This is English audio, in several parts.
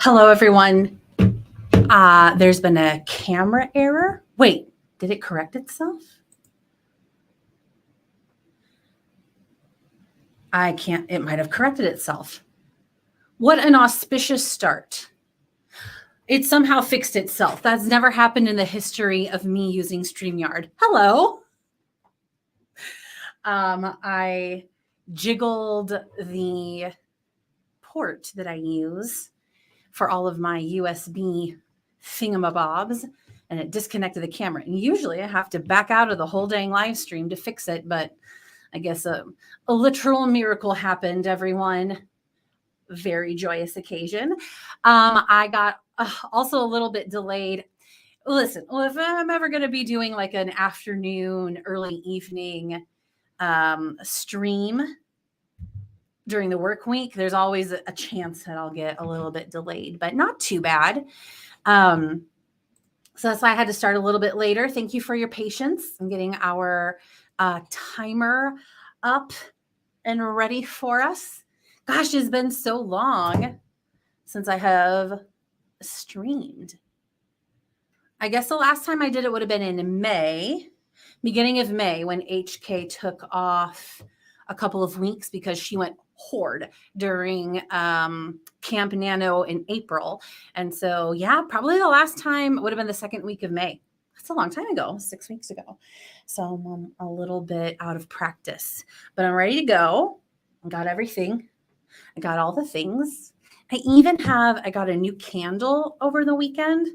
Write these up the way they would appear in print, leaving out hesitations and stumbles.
Hello, everyone. There's been a camera error. Wait, did it correct itself? It might have corrected itself. What an auspicious start. It somehow fixed itself. That's never happened in the history of me using StreamYard. Hello. I jiggled the port that I use for all of my USB thingamabobs, and it disconnected the camera. And usually I have to back out of the whole dang live stream to fix it, but I guess a literal miracle happened, everyone. Very joyous occasion. I got also a little bit delayed. Listen, well, if I'm ever going to be doing like an afternoon, early evening stream during the work week, there's always a chance that I'll get a little bit delayed, but not too bad. So that's why I had to start a little bit later. Thank you for your patience. I'm getting our timer up and ready for us. Gosh, it's been so long since I have streamed. I guess the last time I did it would have been in May, beginning of May, when HK took off a couple of weeks because she went horde during Camp Nano in April. And so, yeah, probably the last time would have been the second week of May. That's a long time ago, 6 weeks ago. So I'm a little bit out of practice, but I'm ready to go. I got everything. I got all the things. I got a new candle over the weekend.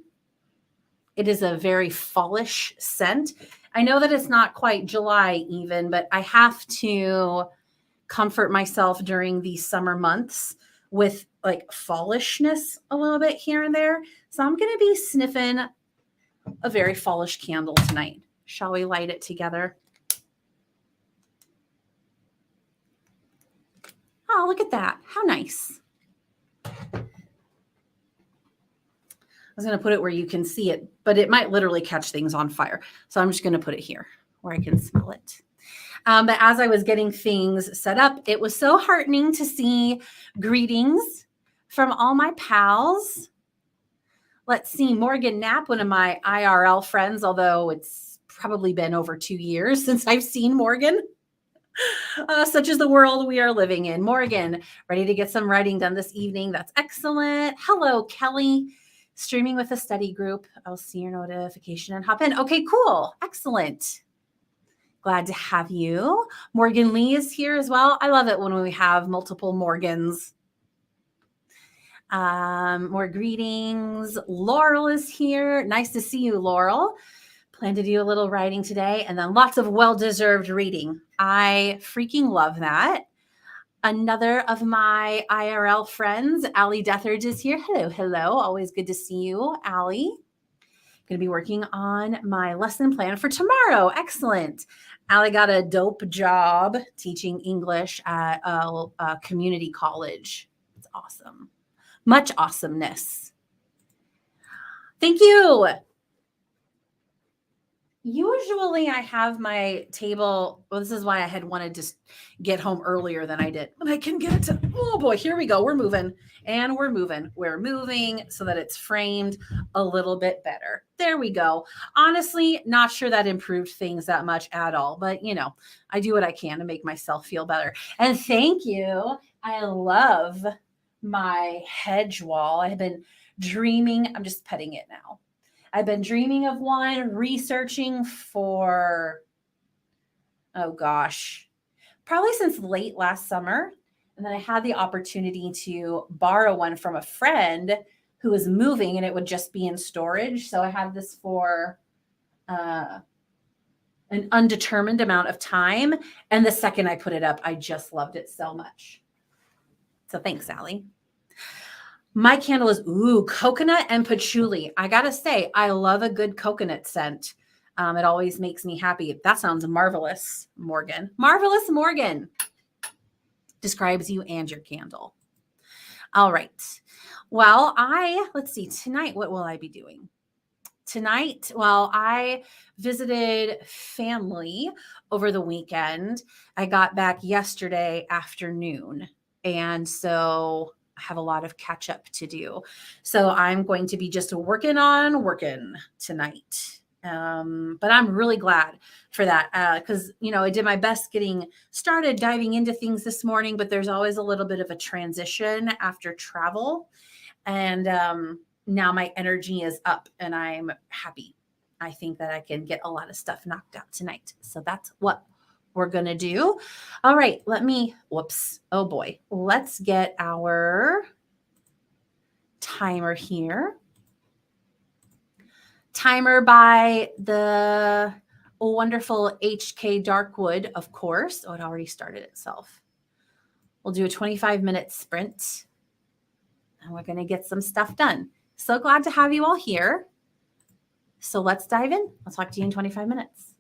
It is a very fallish scent. I know that it's not quite July even, but I have to comfort myself during these summer months with like fallishness a little bit here and there. So I'm going to be sniffing a very fallish candle tonight. Shall we light it together? Oh, look at that. How nice. I was going to put it where you can see it, but it might literally catch things on fire. So I'm just going to put it here where I can smell it. But as I was getting things set up, it was so heartening to see greetings from all my pals. Let's see, Morgan Knapp, one of my IRL friends, although it's probably been over 2 years since I've seen Morgan. Such is the world we are living in. Morgan, ready to get some writing done this evening. That's excellent. Hello, Kelly. Streaming with a study group. I'll see your notification and hop in. Okay, cool. Excellent. Glad to have you. Morgan Lee is here as well. I love it when we have multiple Morgans. More greetings. Laurel is here. Nice to see you, Laurel. Plan to do a little writing today and then lots of well-deserved reading. I freaking love that. Another of my IRL friends, Allie Dethridge, is here. Hello, hello. Always good to see you, Allie. Going to be working on my lesson plan for tomorrow. Excellent. Allie got a dope job teaching English at a community college. It's awesome. Much awesomeness. Thank you. Usually I have my table. Well, this is why I had wanted to get home earlier than I did. But I can get it to, oh boy, here we go. We're moving and we're moving. We're moving so that it's framed a little bit better. There we go. Honestly, not sure that improved things that much at all. But, you know, I do what I can to make myself feel better. And thank you. I love my hedge wall. I have been dreaming. I'm just petting it now. I've been dreaming of one, researching for, oh gosh, probably since late last summer. And then I had the opportunity to borrow one from a friend who was moving and it would just be in storage. So I had this for an undetermined amount of time. And the second I put it up, I just loved it so much. So thanks, Sally. My candle is, coconut and patchouli. I got to say, I love a good coconut scent. It always makes me happy. That sounds marvelous, Morgan. Marvelous, Morgan. Describes you and your candle. All right. Well, let's see, tonight, what will I be doing? Tonight, well, I visited family over the weekend. I got back yesterday afternoon. And so I have a lot of catch up to do. So I'm going to be just working tonight. But I'm really glad for that because, I did my best getting started diving into things this morning, but there's always a little bit of a transition after travel. And now my energy is up and I'm happy. I think that I can get a lot of stuff knocked out tonight. So that's what we're going to do. All right, whoops. Oh boy. Let's get our timer here. Timer by the wonderful HK Darkwood, of course. Oh, it already started itself. We'll do a 25-minute sprint and we're going to get some stuff done. So glad to have you all here. So let's dive in. I'll talk to you in 25 minutes.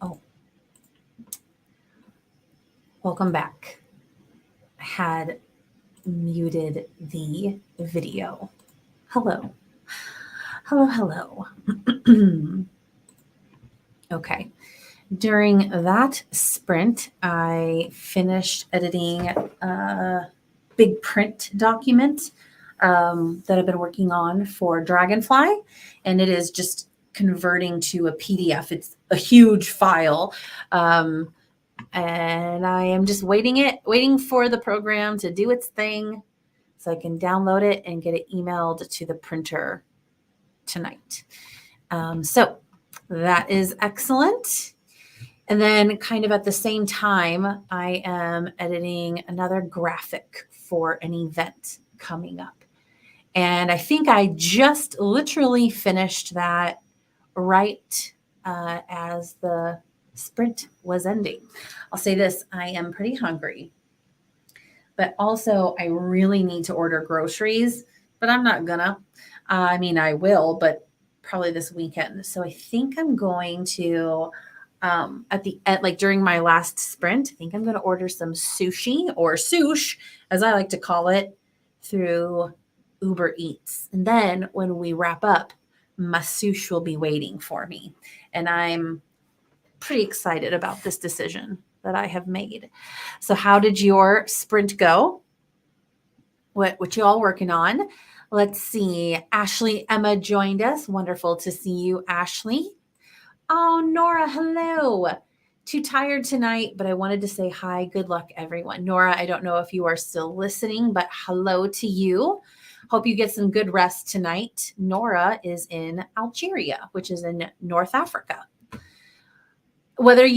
Oh, welcome back. I had muted the video. Hello. Hello, hello. Okay. During that sprint, I finished editing a big print document that I've been working on for Dragonfly, and it is just converting to a PDF. It's a huge file. And I am just waiting for the program to do its thing so I can download it and get it emailed to the printer tonight. So that is excellent. And then kind of at the same time, I am editing another graphic for an event coming up. And I think I just literally finished that right as the sprint was ending. I'll say this, I am pretty hungry, but also I really need to order groceries, but I'm not gonna. I mean, I will, but probably this weekend. So I think I'm going to at the end, like during my last sprint, I think I'm going to order some sushi or sush, as I like to call it, through Uber Eats. And then when we wrap up, my sush will be waiting for me. And I'm pretty excited about this decision that I have made. So how did your sprint go? What you all working on? Let's see. Ashley Emma joined us. Wonderful to see you, Ashley. Oh, Nora, hello. Too tired tonight, but I wanted to say hi. Good luck, everyone. Nora, I don't know if you are still listening, but hello to you. Hope you get some good rest tonight. Nora is in Algeria, which is in North Africa. Whether or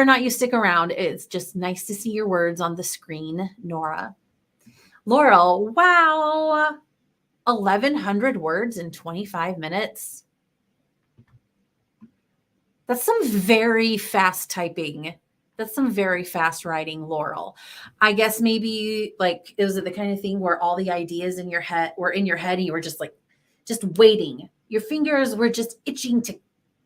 not you stick around, it's just nice to see your words on the screen, Nora. Laurel, wow. 1,100 words in 25 minutes. That's some very fast typing. That's some very fast writing, Laurel. I guess maybe like, is it the kind of thing where all the ideas in your head were in your head and you were just waiting. Your fingers were just itching to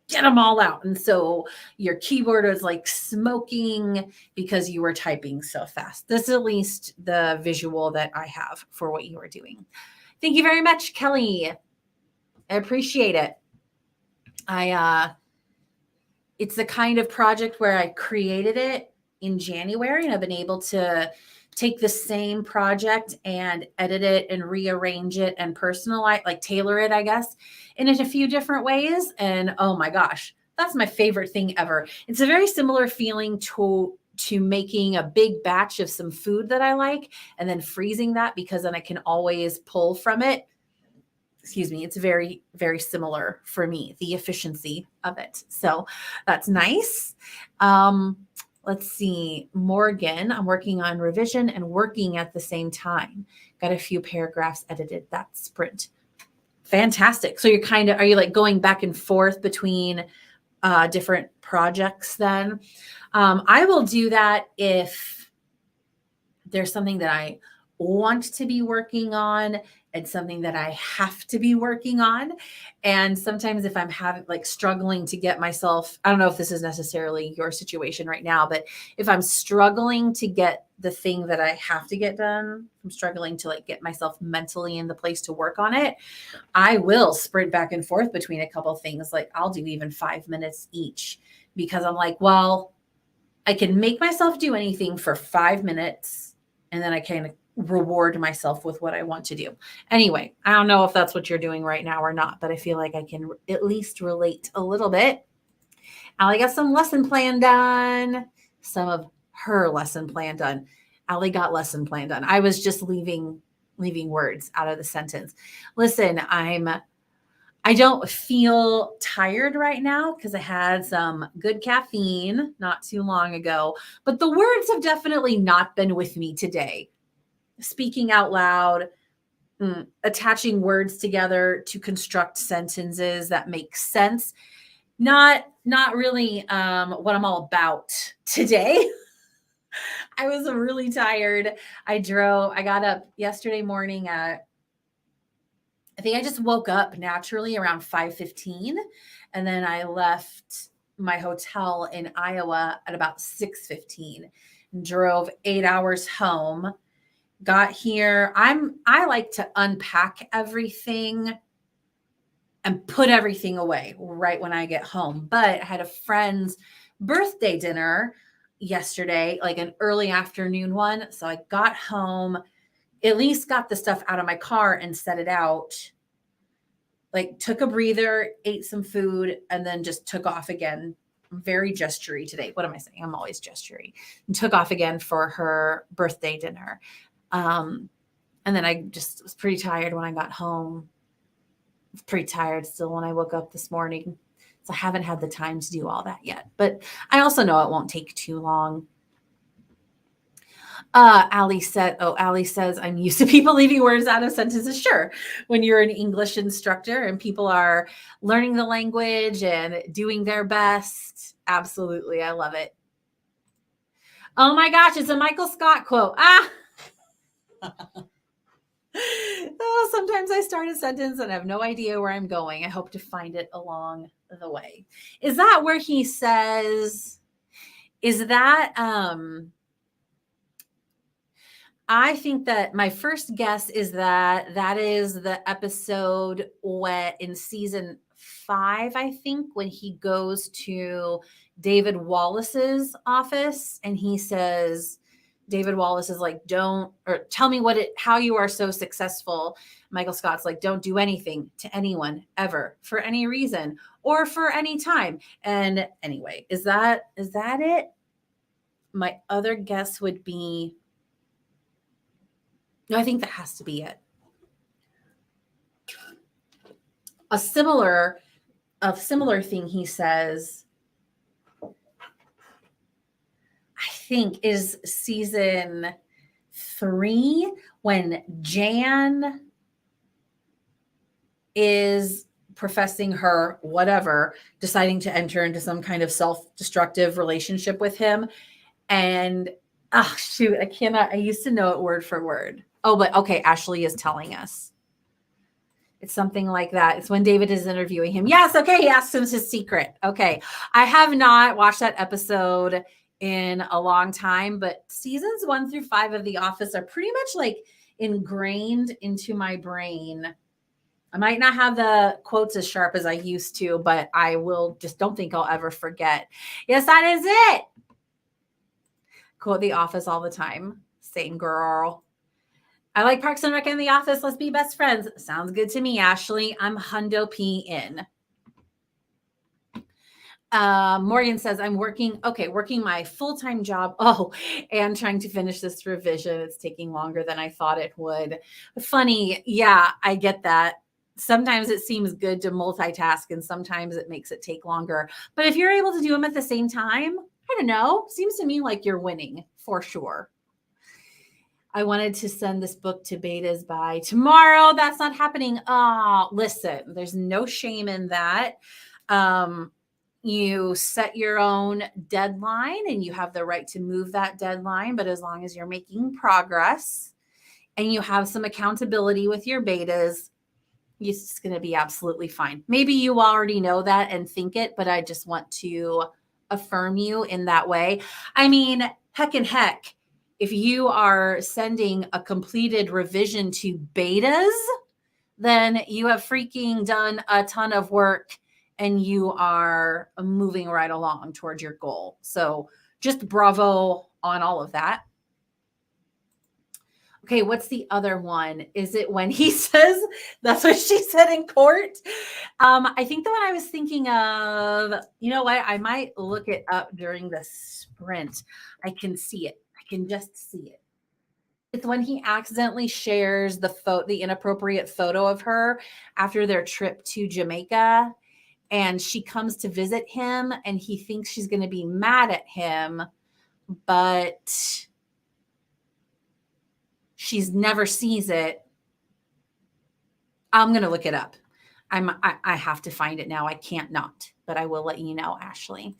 get them all out. And so your keyboard was like smoking because you were typing so fast. This is at least the visual that I have for what you are doing. Thank you very much, Kelly. I appreciate it. It's the kind of project where I created it in January and I've been able to take the same project and edit it and rearrange it and personalize, like tailor it, I guess, in a few different ways. And oh my gosh, that's my favorite thing ever. It's a very similar feeling to making a big batch of some food that I like and then freezing that because then I can always pull from it. Excuse me, it's very, very similar for me, the efficiency of it. So that's nice. Let's see, Morgan, I'm working on revision and working at the same time. Got a few paragraphs edited that sprint. Fantastic. So are you like going back and forth between different projects then? I will do that if there's something that I want to be working on and something that I have to be working on. And sometimes if I'm struggling to get myself, I don't know if this is necessarily your situation right now, but if I'm struggling to get the thing that I have to get done, I'm struggling to get myself mentally in the place to work on it, I will sprint back and forth between a couple things. Like I'll do even 5 minutes each because I'm like, well, I can make myself do anything for 5 minutes and then I can reward myself with what I want to do. Anyway, I don't know if that's what you're doing right now or not, but I feel like I can at least relate a little bit. Allie got some lesson plan done, some of her lesson plan done. Allie got lesson plan done. I was just leaving words out of the sentence. Listen, I don't feel tired right now because I had some good caffeine not too long ago, but the words have definitely not been with me today. Speaking out loud, attaching words together to construct sentences that make sense. Not really what I'm all about today. I was really tired. I got up yesterday morning at, I think I just woke up naturally around 5:15, and then I left my hotel in Iowa at about 6:15. Drove 8 hours home. Got here. I like to unpack everything and put everything away right when I get home. But I had a friend's birthday dinner yesterday, like an early afternoon one. So I got home, at least got the stuff out of my car and set it out. Like took a breather, ate some food, and then just took off again. I'm very gestury today. What am I saying? I'm always gestury. And took off again for her birthday dinner. And then I just was pretty tired when I got home. I was pretty tired still when I woke up this morning. So I haven't had the time to do all that yet. But I also know it won't take too long. Allie says, I'm used to people leaving words out of sentences. Sure. When you're an English instructor and people are learning the language and doing their best. Absolutely. I love it. Oh my gosh. It's a Michael Scott quote. Oh, sometimes I start a sentence and I have no idea where I'm going. I hope to find it along the way. Is that where he says, is that, I think that my first guess is that is the episode in season 5, I think, when he goes to David Wallace's office and he says, David Wallace is like, tell me how you are so successful. Michael Scott's like, don't do anything to anyone ever for any reason or for any time. And anyway, is that it? My other guess would be, no, I think that has to be it. A similar thing he says, I think, is season 3 when Jan is professing her whatever, deciding to enter into some kind of self-destructive relationship with him. And shoot, I used to know it word for word. Oh, but okay, Ashley is telling us. It's something like that. It's when David is interviewing him. Yes, okay, he asks him his secret. Okay, I have not watched that episode in a long time, but seasons 1 through 5 of The Office are pretty much like ingrained into my brain. I might not have the quotes as sharp as I used to, but I will just don't think I'll ever forget. Yes, that is it. Quote The Office all the time. Same girl. I like Parks and Rec and The Office. Let's be best friends. Sounds good to me, Ashley. I'm Hundo P in. Morgan says, I'm working my full-time job. Oh, and trying to finish this revision. It's taking longer than I thought it would. Funny. Yeah, I get that. Sometimes it seems good to multitask and sometimes it makes it take longer. But if you're able to do them at the same time, I don't know. Seems to me like you're winning for sure. I wanted to send this book to betas by tomorrow. That's not happening. Listen, there's no shame in that. You set your own deadline and you have the right to move that deadline. But as long as you're making progress and you have some accountability with your betas, it's going to be absolutely fine. Maybe you already know that and think it, but I just want to affirm you in that way. I mean, heck, if you are sending a completed revision to betas, then you have freaking done a ton of work and you are moving right along towards your goal. So just bravo on all of that. Okay, what's the other one? Is it when he says, that's what she said in court? I think the one I was thinking of, you know what? I might look it up during the sprint. I can see it. I can just see it. It's when he accidentally shares the inappropriate photo of her after their trip to Jamaica. And she comes to visit him and he thinks she's going to be mad at him, but she's never sees it. I'm going to look it up. I have to find it now. I can't not, but I will let you know, Ashley.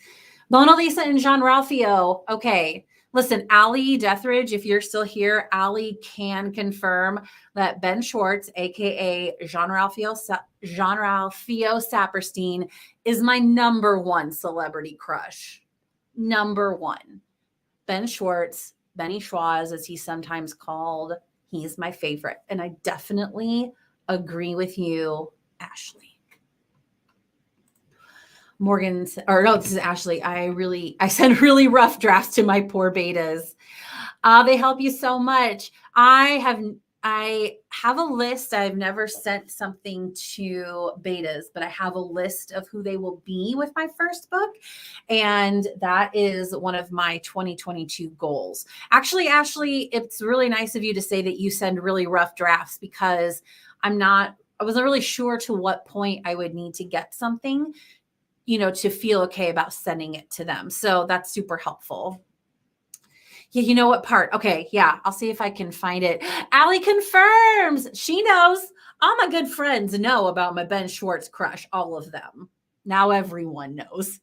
Mona Lisa and Jean Ralphio. Okay. Listen, Allie Deathridge, if you're still here, Allie can confirm that Ben Schwartz, aka Jean-Ralphio Saperstein, is my number one celebrity crush. Number one. Ben Schwartz, Benny Schwaz, as he's sometimes called, he's my favorite. And I definitely agree with you, Ashley. Morgan, or no, this is Ashley. I send really rough drafts to my poor betas. They help you so much. I have a list. I've never sent something to betas, but I have a list of who they will be with my first book. And that is one of my 2022 goals. Actually, Ashley, it's really nice of you to say that you send really rough drafts because I wasn't really sure to what point I would need to get something, to feel okay about sending it to them. So that's super helpful. Yeah, you know what part? Okay, yeah, I'll see if I can find it. Allie confirms. She knows. All my good friends know about my Ben Schwartz crush, all of them. Now everyone knows.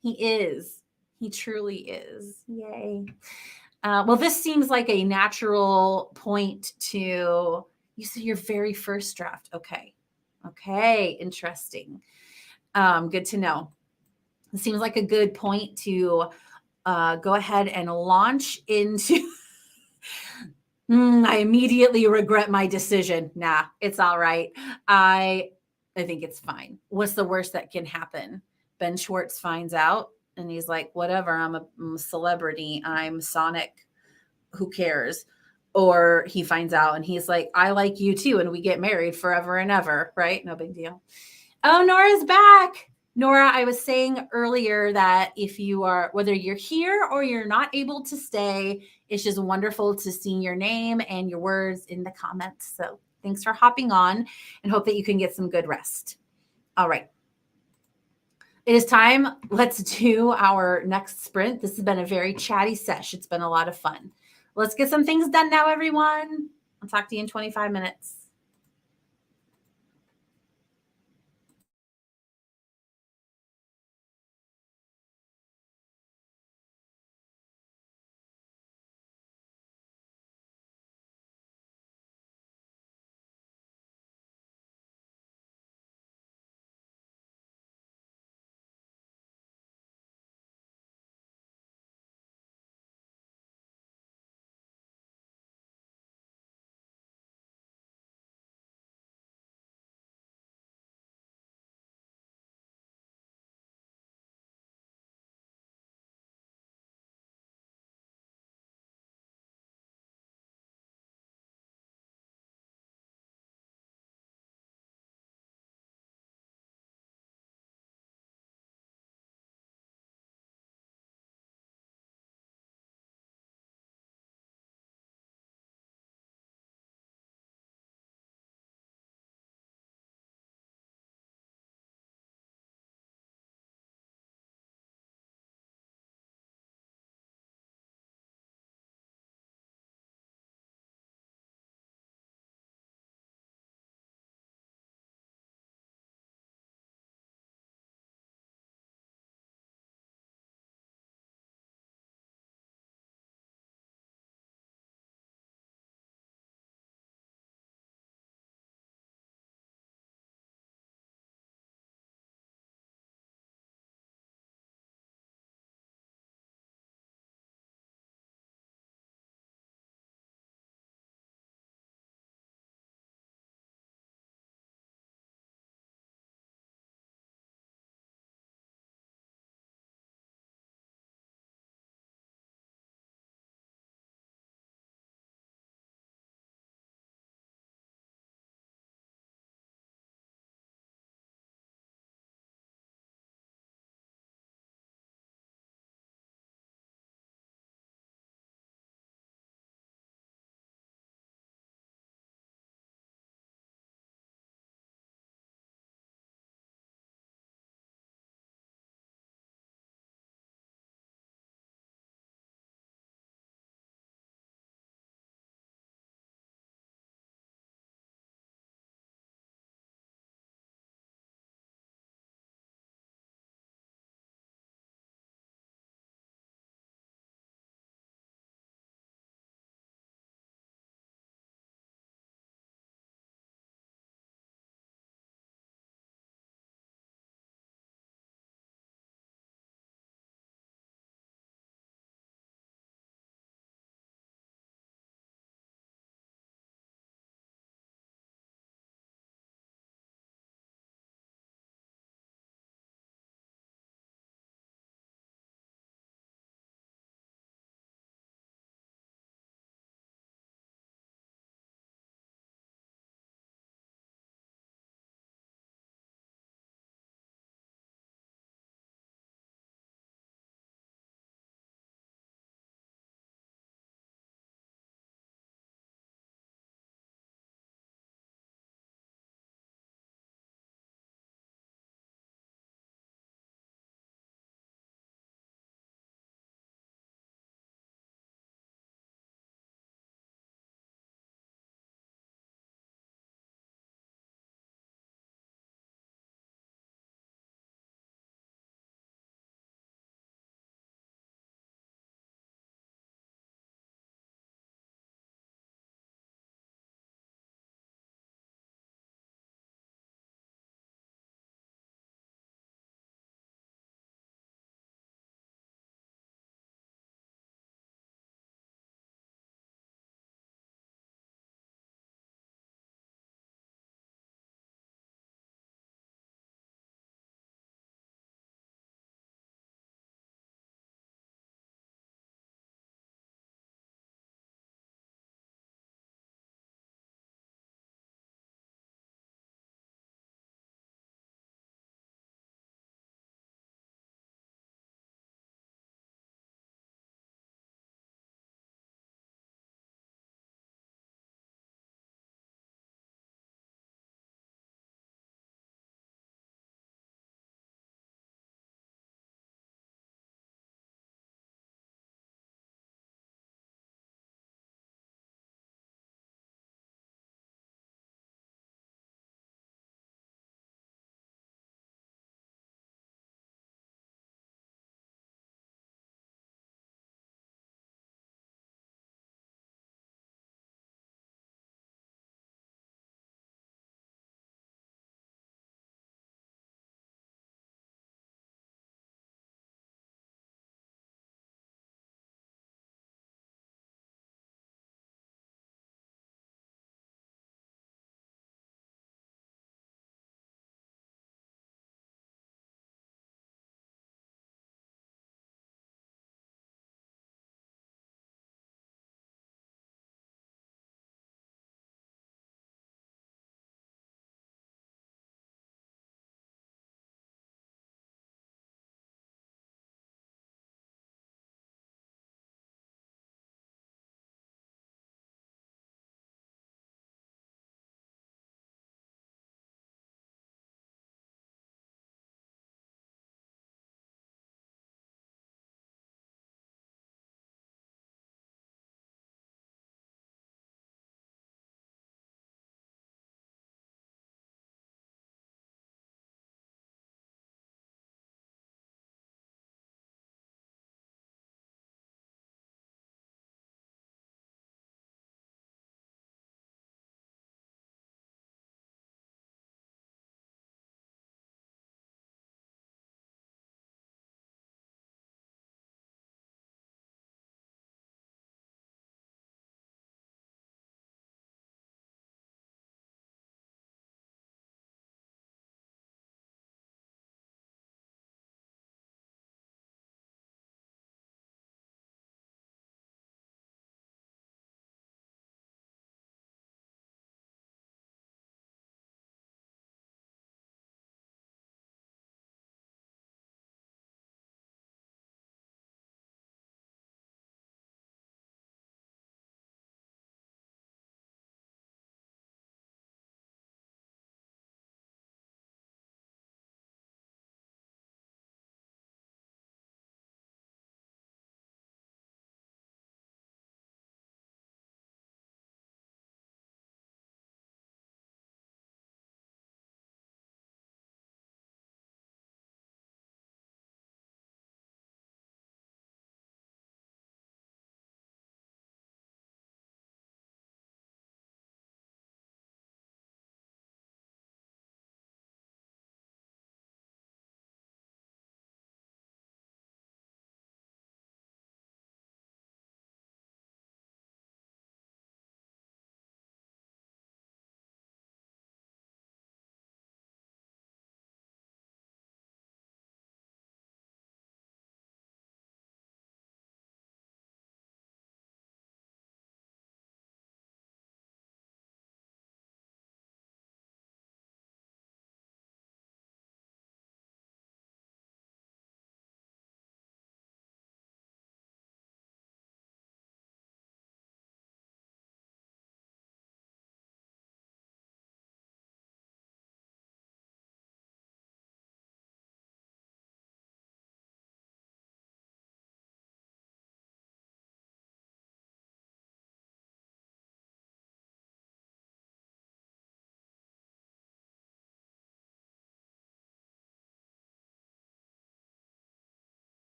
He is. He truly is. Yay. Well, this seems like a natural point to, you said your very first draft. Okay. Okay, interesting. Good to know. It seems like a good point to go ahead and launch into. I immediately regret my decision. Nah, it's all right. I think it's fine. What's the worst that can happen? Ben Schwartz finds out and he's like, whatever, I'm a celebrity. I'm Sonic. Who cares? Or he finds out and he's like, I like you too. And we get married forever and ever, right? No big deal. Oh, Nora's back. Nora, I was saying earlier that whether you're here or you're not able to stay, it's just wonderful to see your name and your words in the comments. So thanks for hopping on and hope that you can get some good rest. All right. It is time. Let's do our next sprint. This has been a very chatty sesh. It's been a lot of fun. Let's get some things done now, everyone. I'll talk to you in 25 minutes.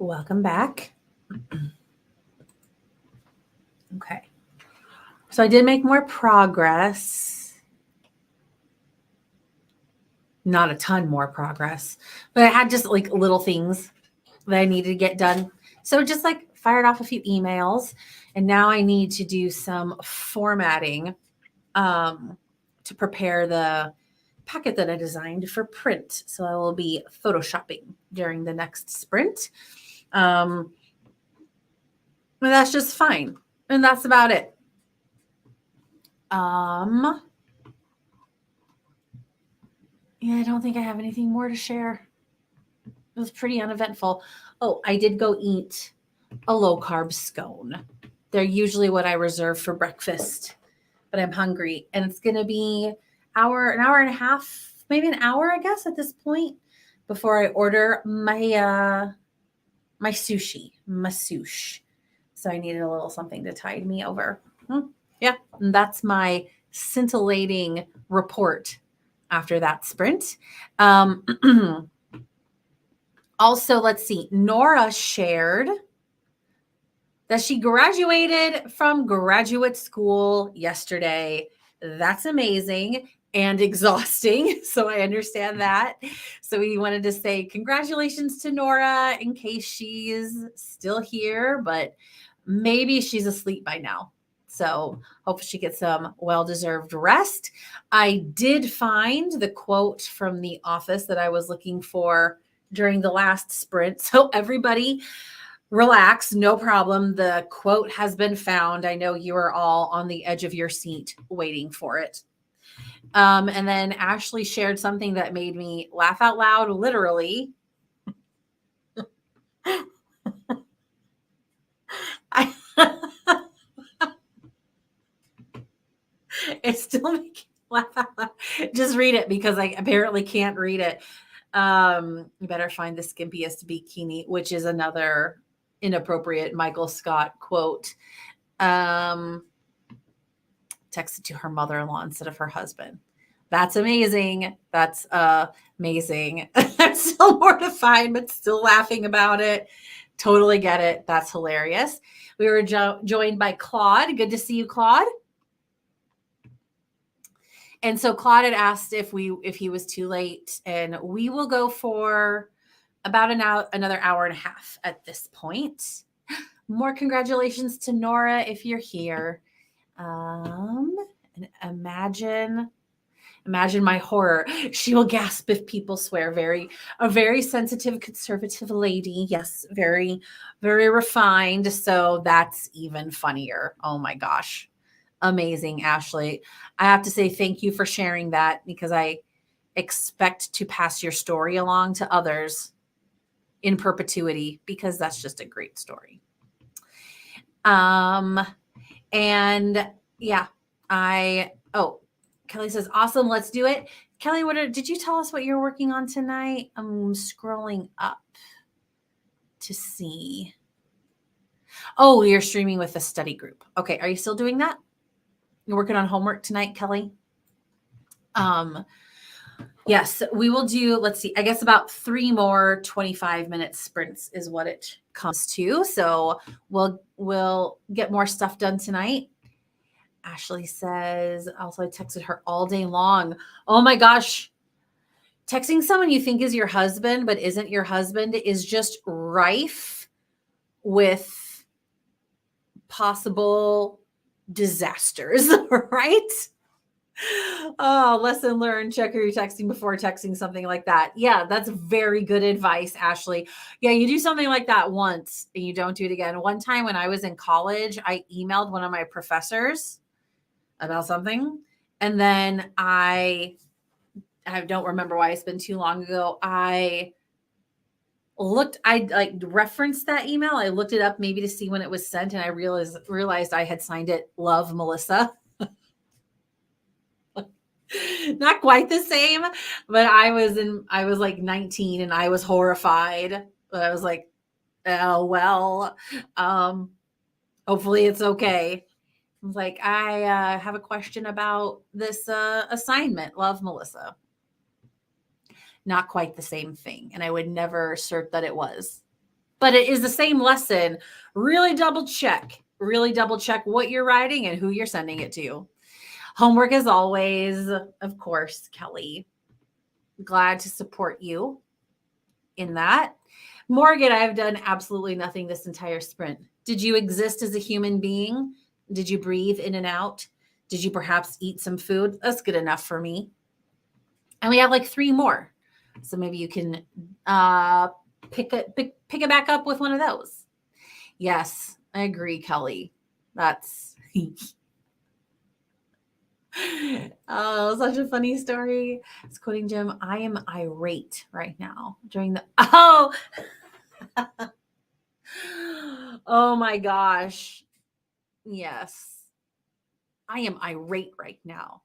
Welcome back. Okay. So I did make more progress. Not a ton more progress, but I had just like little things that I needed to get done. So just like fired off a few emails, and now I need to do some formatting to prepare the packet that I designed for print. So I will be photoshopping during the next sprint. But that's just fine. And that's about it. Yeah, I don't think I have anything more to share. It was pretty uneventful. Oh, I did go eat a low carb scone. They're usually what I reserve for breakfast, but I'm hungry, and it's going to be an hour and a half, maybe an hour, I guess, at this point before I order my my sushi, my sush. So I needed a little something to tide me over. Yeah, and that's my scintillating report after that sprint. Also, let's see. Nora shared that she graduated from graduate school yesterday. That's amazing and exhausting. So I understand that. So we wanted to say congratulations to Nora in case she's still here, but maybe she's asleep by now. So hopefully she gets some well-deserved rest. I did find the quote from The Office that I was looking for during the last sprint. So everybody relax, no problem. The quote has been found. I know you are all on the edge of your seat waiting for it. And then Ashley shared something that made me laugh out loud, literally. It's still making me laugh out loud. Just read it because I apparently can't read it. You better find the skimpiest bikini, which is another inappropriate Michael Scott quote. Texted to her mother-in-law instead of her husband. That's amazing. That's amazing. I'm still mortified, but still laughing about it. Totally get it. That's hilarious. We were joined by Claude. Good to see you, Claude. And so Claude had asked if he was too late, and we will go for about another hour and a half at this point. More congratulations to Nora if you're here. And imagine my horror. She will gasp if people swear. A very sensitive, conservative lady. Yes, very, very refined. So that's even funnier. Oh my gosh. Amazing, Ashley. I have to say thank you for sharing that because I expect to pass your story along to others in perpetuity because that's just a great story. And yeah, Kelly says, awesome, let's do it. Kelly, did you tell us what you're working on tonight? I'm scrolling up to see. Oh, you're streaming with a study group. Okay, are you still doing that? You're working on homework tonight, Kelly? Yes, we will do, let's see, I guess about 3 more 25-minute sprints is what it comes to. So we'll get more stuff done tonight. Ashley says, also I texted her all day long. Oh my gosh. Texting someone you think is your husband, but isn't your husband is just rife with possible disasters, right? Oh, lesson learned. Check who you're texting before texting something like that. Yeah, that's very good advice, Ashley. Yeah, you do something like that once and you don't do it again. One time when I was in college, I emailed one of my professors about something. And then I don't remember why. It's been too long ago. I referenced that email. I looked it up maybe to see when it was sent. And I realized I had signed it, Love, Melissa. Not quite the same, but I was like 19 and I was horrified. But I was like, oh, well, hopefully it's okay. I was like, I have a question about this assignment. Love, Melissa. Not quite the same thing. And I would never assert that it was. but it is the same lesson. Really double check what you're writing and who you're sending it to. Homework as always, of course, Kelly. Glad to support you in that. Morgan, I've done absolutely nothing this entire sprint. Did you exist as a human being? Did you breathe in and out? Did you perhaps eat some food? That's good enough for me. And we have like 3 more. So maybe you can pick it back up with one of those. Yes, I agree, Kelly. That's oh, such a funny story. It's quoting Jim. I am irate right now during the oh my gosh. Yes. I am irate right now.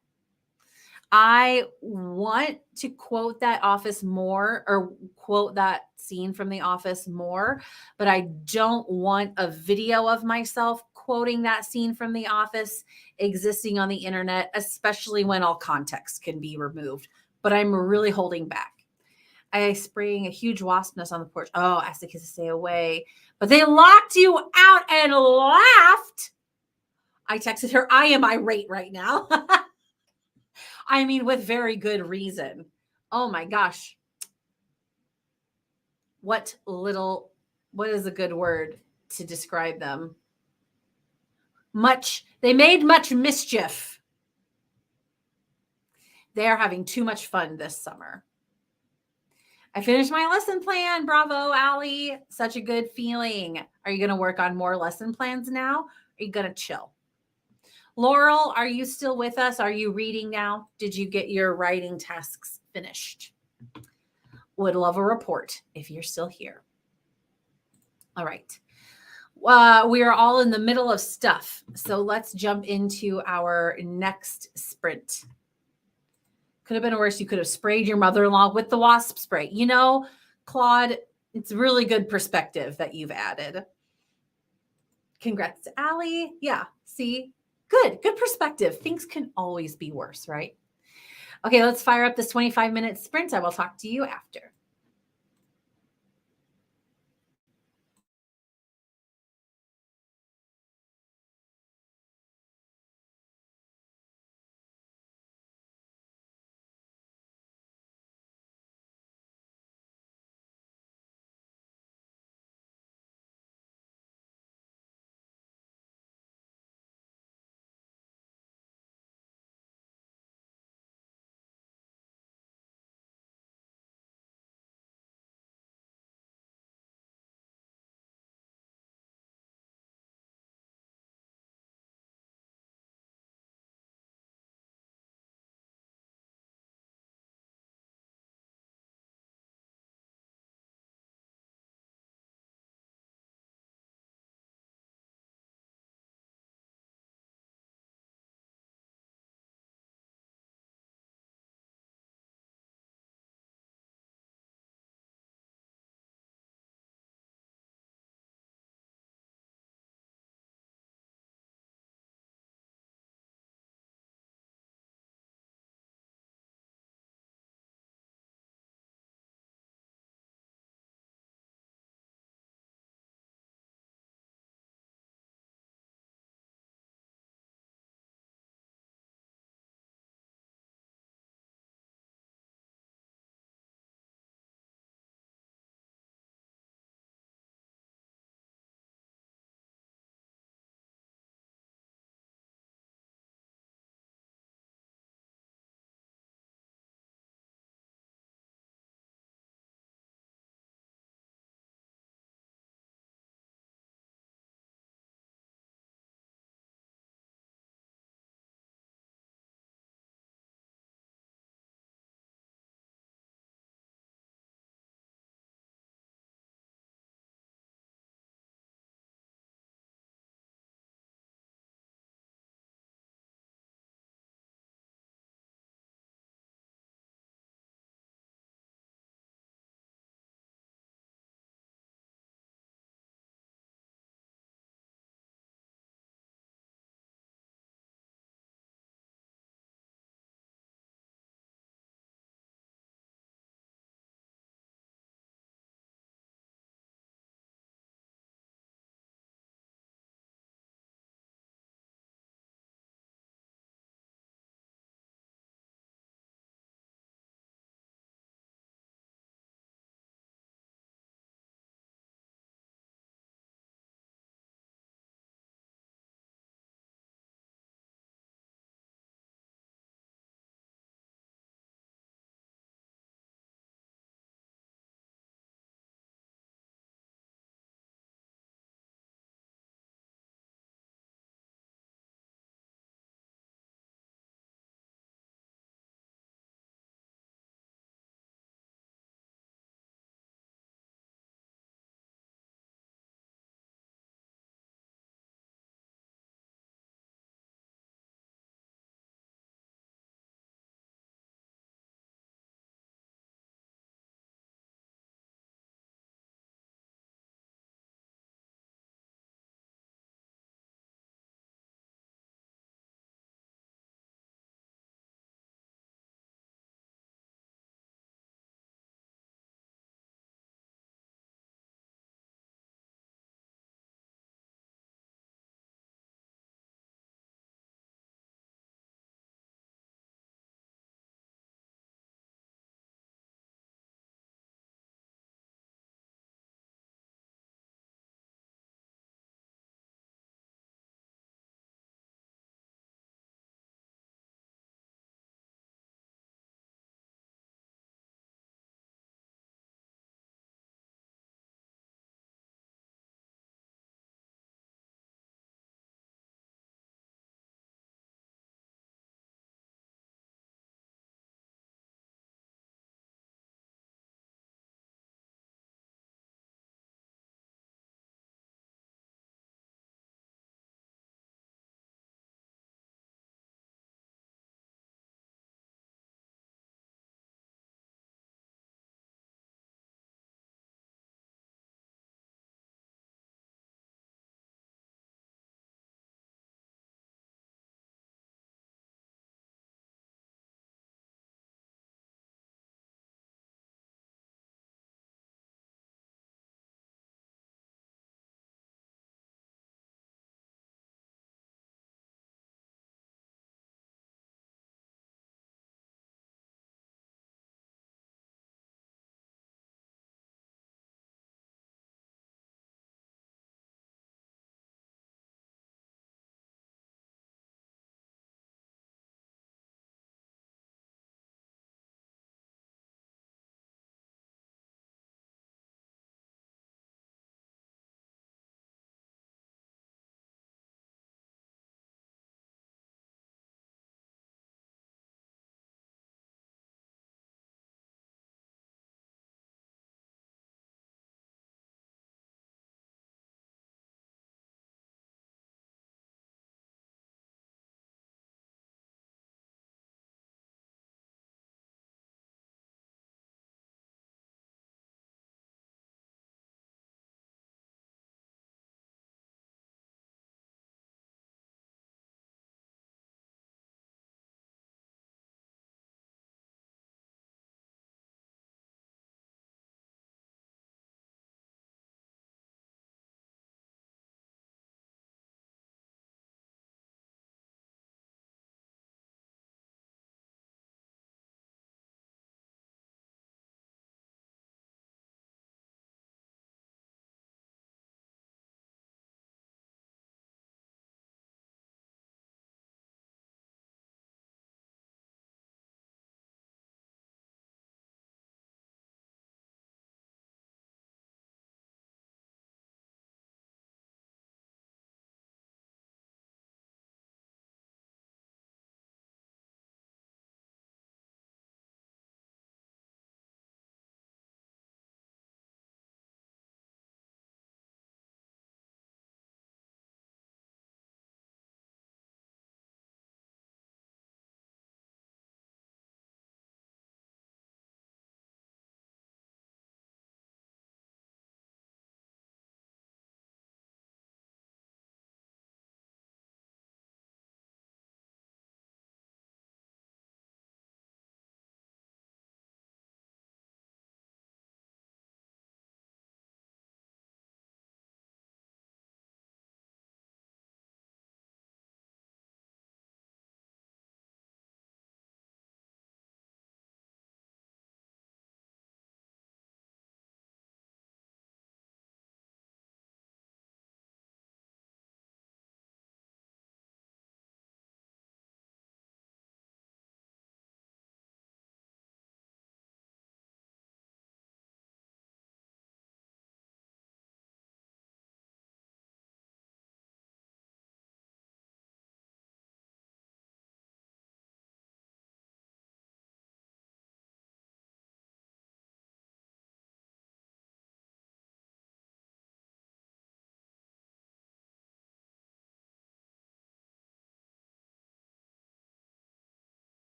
I want to quote that office more or quote that scene from The Office more, but I don't want a video of myself quoting that scene from The Office existing on the internet, especially when all context can be removed. But I'm really holding back. I spraying a huge wasp nest on the porch. Oh, asked the kids to stay away, but they locked you out and laughed. I texted her, I am irate right now. I mean, with very good reason. Oh my gosh. What is a good word to describe them? They made much mischief. They are having too much fun this summer. I finished my lesson plan. Bravo, Allie. Such a good feeling. Are you going to work on more lesson plans now? Or are you going to chill? Laurel, are you still with us? Are you reading now? Did you get your writing tasks finished? Would love a report if you're still here. All right. We are all in the middle of stuff. So let's jump into our next sprint. Could have been worse. You could have sprayed your mother-in-law with the wasp spray. You know, Claude, it's really good perspective that you've added. Congrats to Allie. Yeah, see? Good perspective. Things can always be worse, right? Okay, let's fire up this 25-minute sprint. I will talk to you after.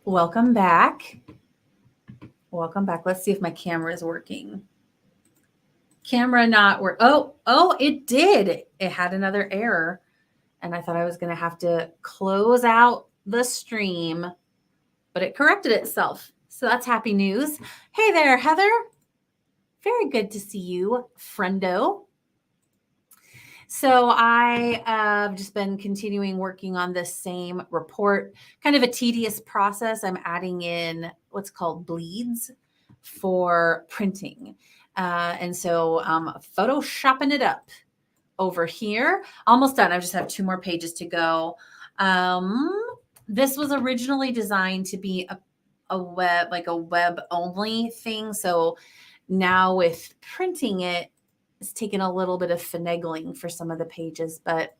Welcome back. Welcome back. Let's see if my camera is working. Camera not work. Oh, it did. It had another error. And I thought I was going to have to close out the stream, but it corrected itself. So that's happy news. Hey there, Heather. Very good to see you, friendo. So I have just been continuing working on this same report, kind of a tedious process. I'm adding in what's called bleeds for printing. And so photoshopping it up over here. Almost done. I just have 2 more pages to go. This was originally designed to be a web only thing. So now with printing it, it's taken a little bit of finagling for some of the pages, but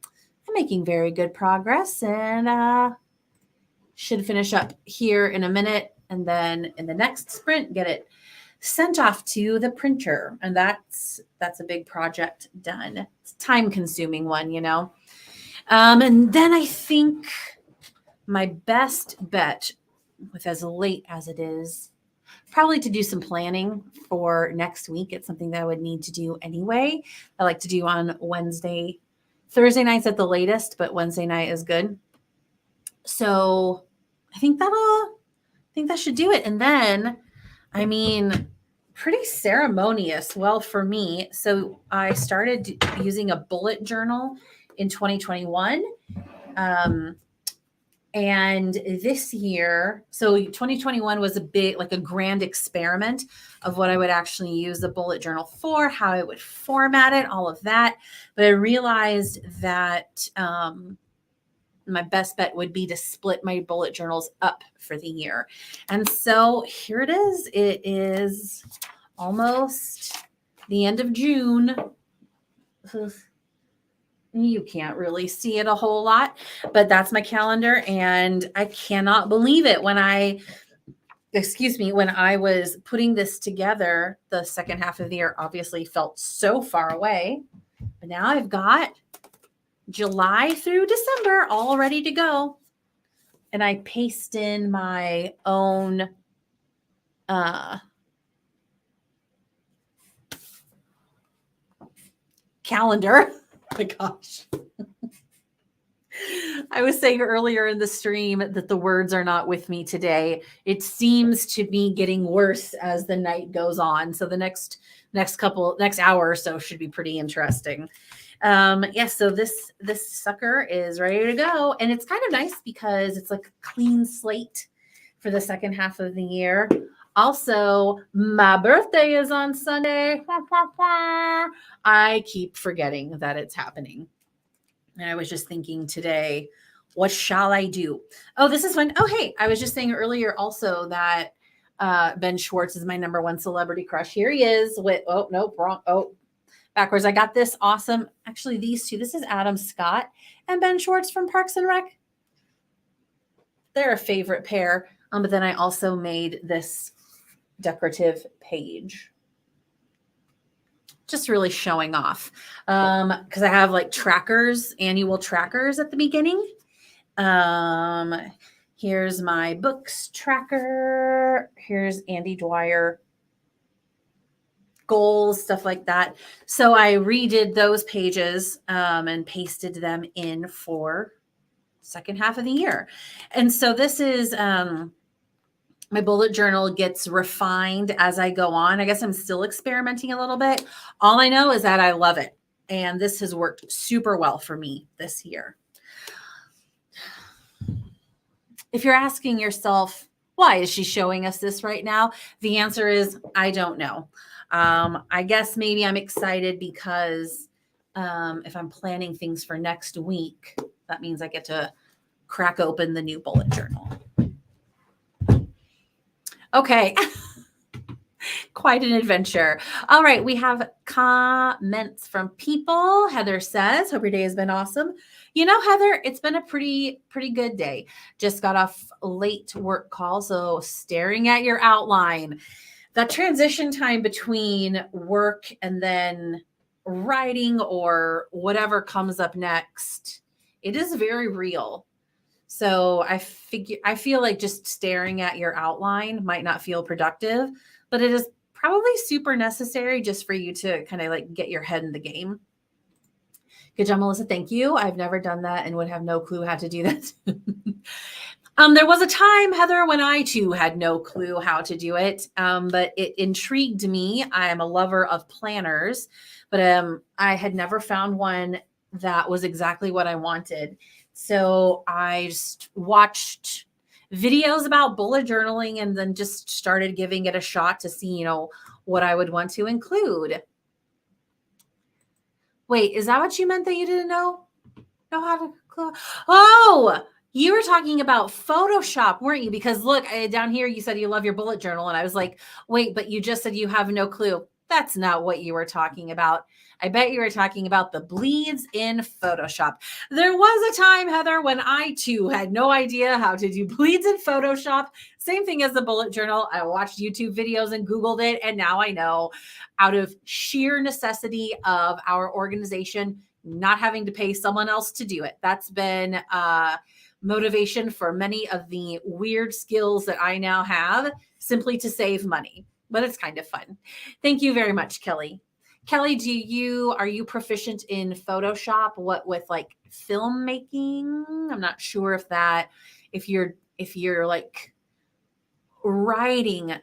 I'm making very good progress and should finish up here in a minute. And then in the next sprint, get it sent off to the printer. And that's a big project done. It's a time-consuming one, you know. And then I think my best bet, with as late as it is, probably to do some planning for next week. It's something that I would need to do anyway. I like to do on Thursday nights at the latest, but Wednesday night is good. So I think that should do it. And then, I mean, pretty ceremonious. Well, for me, so I started using a bullet journal in 2021. And this year, so 2021 was a grand experiment of what I would actually use the bullet journal for, how I would format it, all of that. But I realized that my best bet would be to split my bullet journals up for the year. And so here it is. It is almost the end of June. You can't really see it a whole lot, but that's my calendar. And I cannot believe it. When I was putting this together, the second half of the year obviously felt so far away. But now I've got July through December all ready to go. And I paste in my own calendar. Oh my gosh. I was saying earlier in the stream that the words are not with me today. It seems to be getting worse as the night goes on. So the next hour or so should be pretty interesting. So this sucker is ready to go. And it's kind of nice because it's like a clean slate for the second half of the year. Also, my birthday is on Sunday. I keep forgetting that it's happening. And I was just thinking today, what shall I do? Oh, this is fun. Oh, hey, I was just saying earlier also that Ben Schwartz is my number one celebrity crush. Here he is with, oh, nope, wrong. Oh, backwards. I got this awesome. Actually, these two. This is Adam Scott and Ben Schwartz from Parks and Rec. They're a favorite pair. But then I also made this decorative page. Just really showing off. Because I have like annual trackers at the beginning. Here's my books tracker. Here's Andy Dwyer goals, stuff like that. So I redid those pages and pasted them in for second half of the year. And so this is my bullet journal gets refined as I go on. I guess I'm still experimenting a little bit. All I know is that I love it. And this has worked super well for me this year. If you're asking yourself, why is she showing us this right now? The answer is, I don't know. I guess maybe I'm excited because if I'm planning things for next week, that means I get to crack open the new bullet journal. Okay. Quite an adventure. All right. We have comments from people. Heather says, hope your day has been awesome. You know, Heather, it's been a pretty good day. Just got off a late work call. So staring at your outline, that transition time between work and then writing or whatever comes up next, it is very real. So I feel like just staring at your outline might not feel productive, but it is probably super necessary just for you to kind of like get your head in the game. Good job, Melissa. Thank you. I've never done that and would have no clue how to do that. There was a time, Heather, when I too had no clue how to do it, but it intrigued me. I am a lover of planners, but I had never found one that was exactly what I wanted. So I just watched videos about bullet journaling and then just started giving it a shot to see, what I would want to include. Wait, is that what you meant that you didn't know how to? Oh, you were talking about Photoshop, weren't you? Because look, down here, you said you love your bullet journal. And I was like, wait, but you just said you have no clue. That's not what you were talking about. I bet you were talking about the bleeds in Photoshop. There was a time, Heather, when I too had no idea how to do bleeds in Photoshop. Same thing as the bullet journal. I watched YouTube videos and Googled it. And now I know, out of sheer necessity of our organization, not having to pay someone else to do it. That's been motivation for many of the weird skills that I now have, simply to save money. But it's kind of fun. Thank you very much, Kelly. Kelly, are you proficient in Photoshop? What with like filmmaking? I'm not sure if you're like writing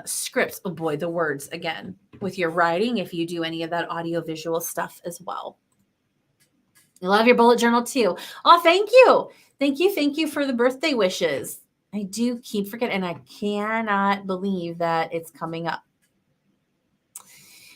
scripts. Oh boy, the words again. With your writing, if you do any of that audiovisual stuff as well. I love your bullet journal too. Oh, thank you. Thank you for the birthday wishes. I do keep forgetting, and I cannot believe that it's coming up.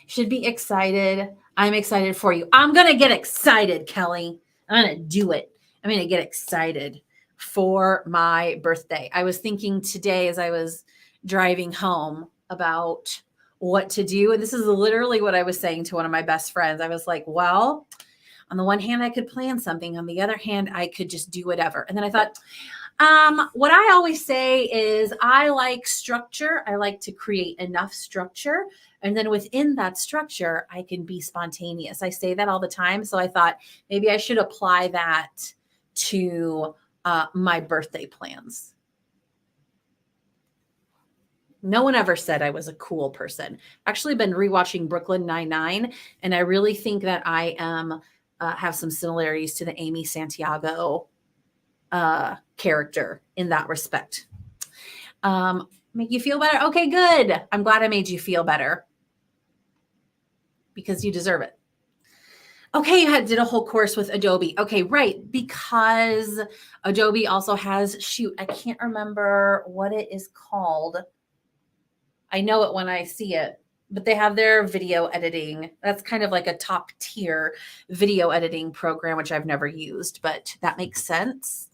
Should be excited. I'm excited for you. I'm going to get excited, Kelly. I'm going to do it. I'm going to get excited for my birthday. I was thinking today as I was driving home about what to do. And this is literally what I was saying to one of my best friends. I was like, well, on the one hand, I could plan something. On the other hand, I could just do whatever. And then I thought, what I always say is I like structure. I like to create enough structure. And then within that structure, I can be spontaneous. I say that all the time. So I thought maybe I should apply that to my birthday plans. No one ever said I was a cool person. Actually been rewatching Brooklyn Nine-Nine, and I really think that I am have some similarities to the Amy Santiago character in that respect. Make you feel better? Okay, good. I'm glad I made you feel better because you deserve it. Okay, you did a whole course with Adobe. Okay, right. Because Adobe also has, I can't remember what it is called. I know it when I see it, but they have their video editing. That's kind of like a top tier video editing program, which I've never used, but that makes sense.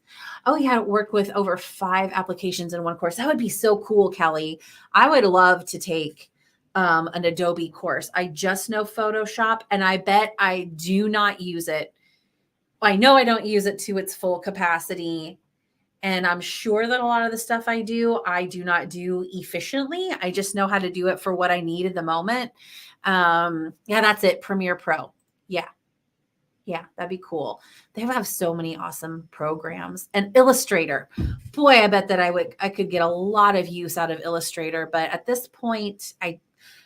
Oh, yeah, work with over 5 applications in one course. That would be so cool, Kelly. I would love to take an Adobe course. I just know Photoshop, and I bet I do not use it. I know I don't use it to its full capacity. And I'm sure that a lot of the stuff I do not do efficiently. I just know how to do it for what I need at the moment. Yeah, that's it. Premiere Pro. Yeah, that'd be cool. They have so many awesome programs. And Illustrator. Boy, I bet that I could get a lot of use out of Illustrator. But at this point, I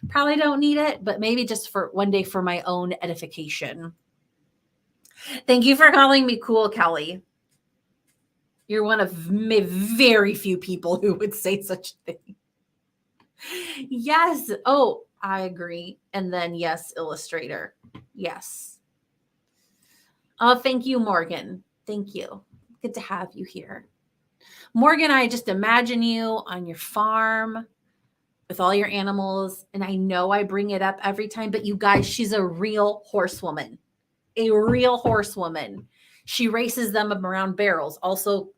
probably don't need it, but maybe just for one day for my own edification. Thank you for calling me cool, Kelly. You're one of very few people who would say such a thing. Yes. Oh, I agree. And then yes, Illustrator. Yes. Oh, thank you, Morgan. Thank you. Good to have you here. Morgan, I just imagine you on your farm with all your animals. And I know I bring it up every time, but you guys, she's a real horsewoman. A real horsewoman. She races them around barrels, also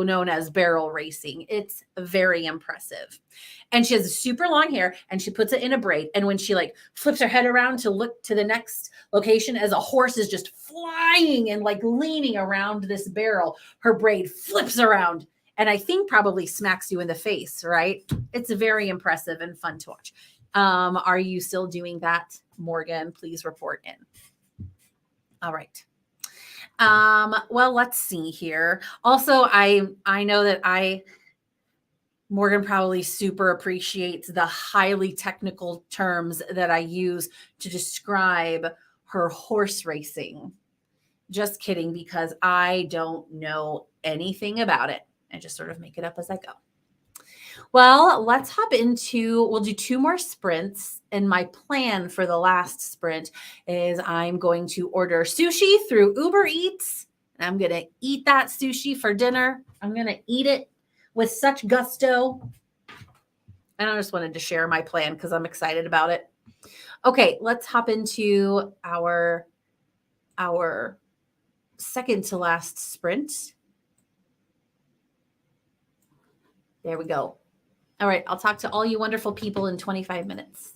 known as barrel racing. It's very impressive. And she has super long hair and she puts it in a braid. And when she like flips her head around to look to the next location as a horse is just flying and like leaning around this barrel, her braid flips around and I think probably smacks you in the face, right? It's very impressive and fun to watch. Are you still doing that, Morgan? Please report in. All right. Well, let's see here. Also, I know that I Morgan probably super appreciates the highly technical terms that I use to describe her horse racing. Just kidding, because I don't know anything about it. I just sort of make it up as I go. Well, let's hop into, we'll do two more sprints. And my plan for the last sprint is I'm going to order sushi through Uber Eats. And I'm going to eat that sushi for dinner. I'm going to eat it with such gusto. And I just wanted to share my plan because I'm excited about it. Okay, let's hop into our second to last sprint. There we go. All right, I'll talk to all you wonderful people in 25 minutes.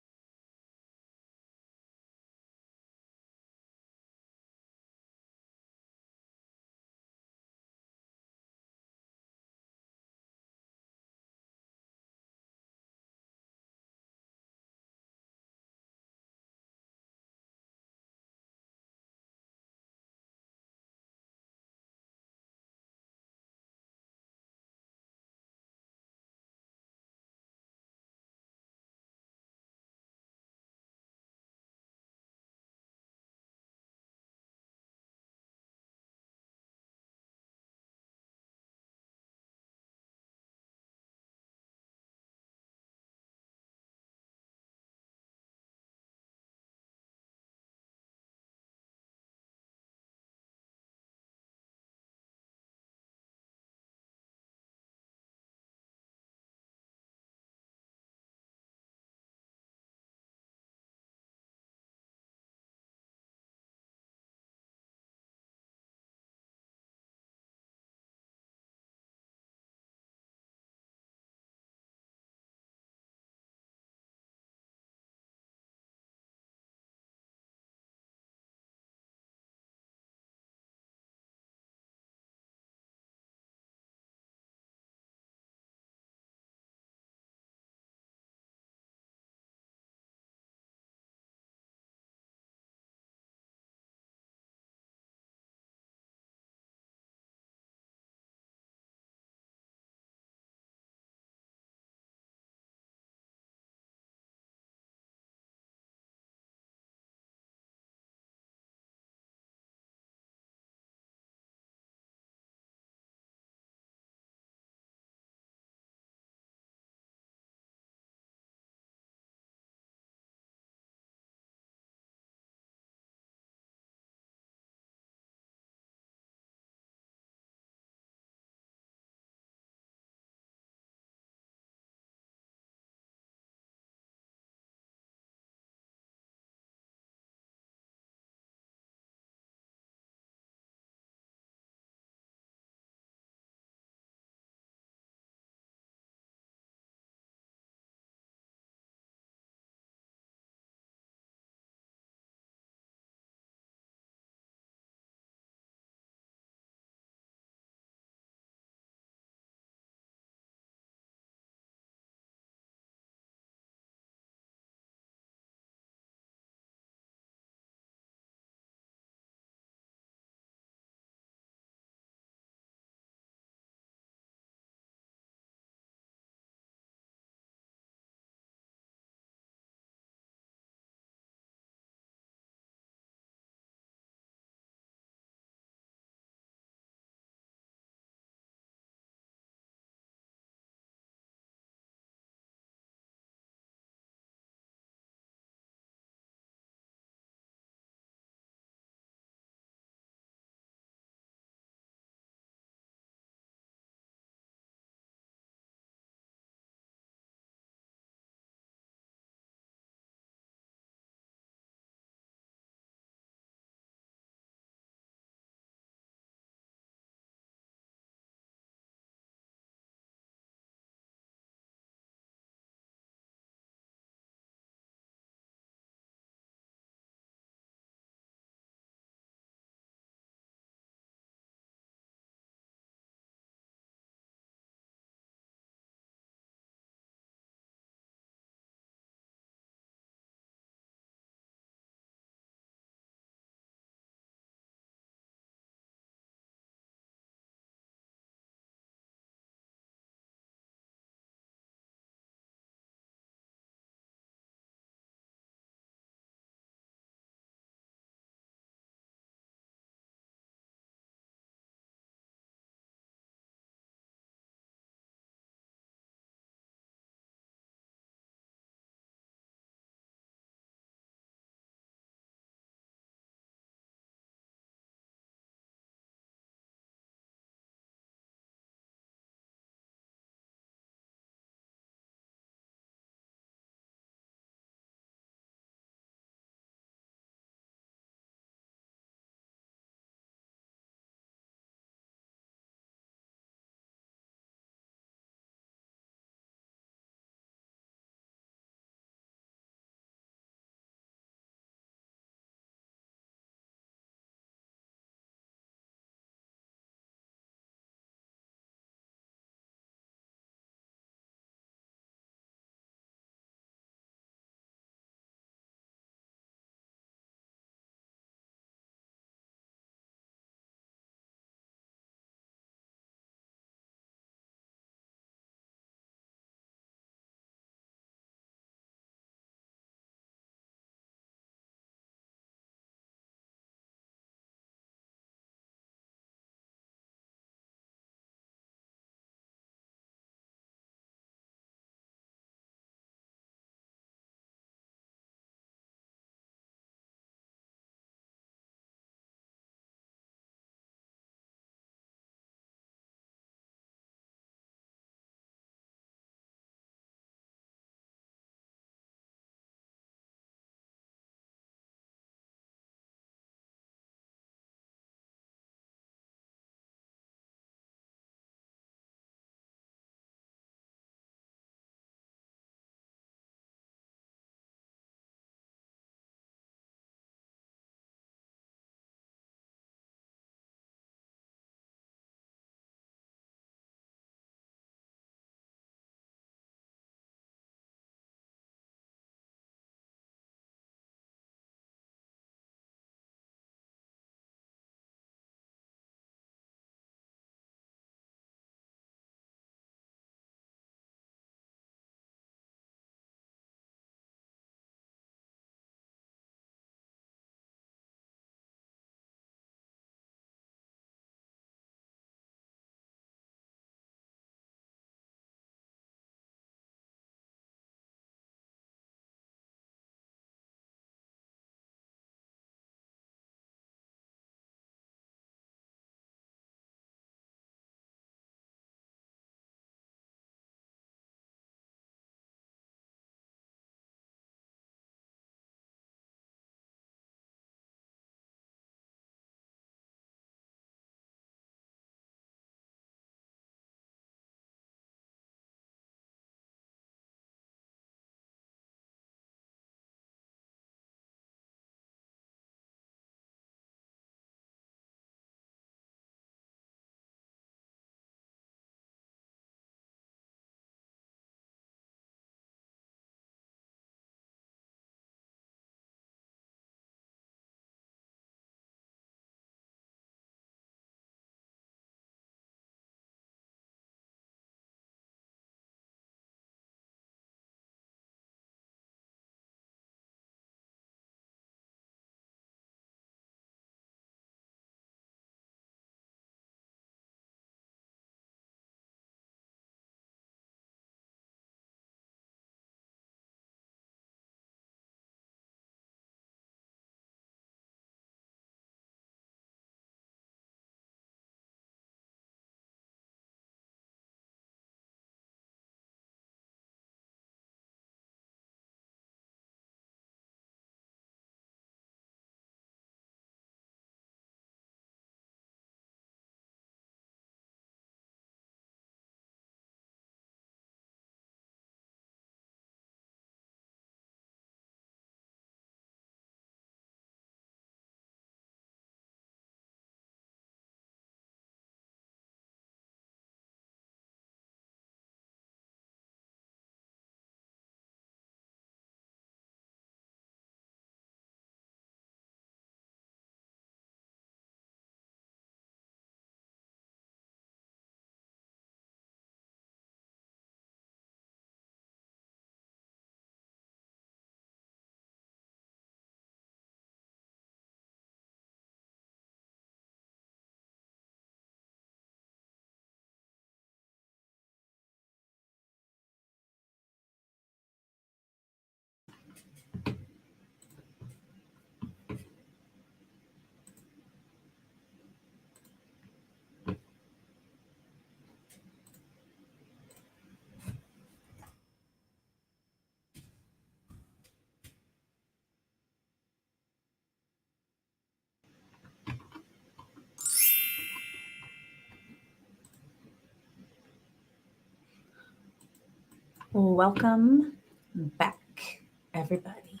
Welcome back, everybody.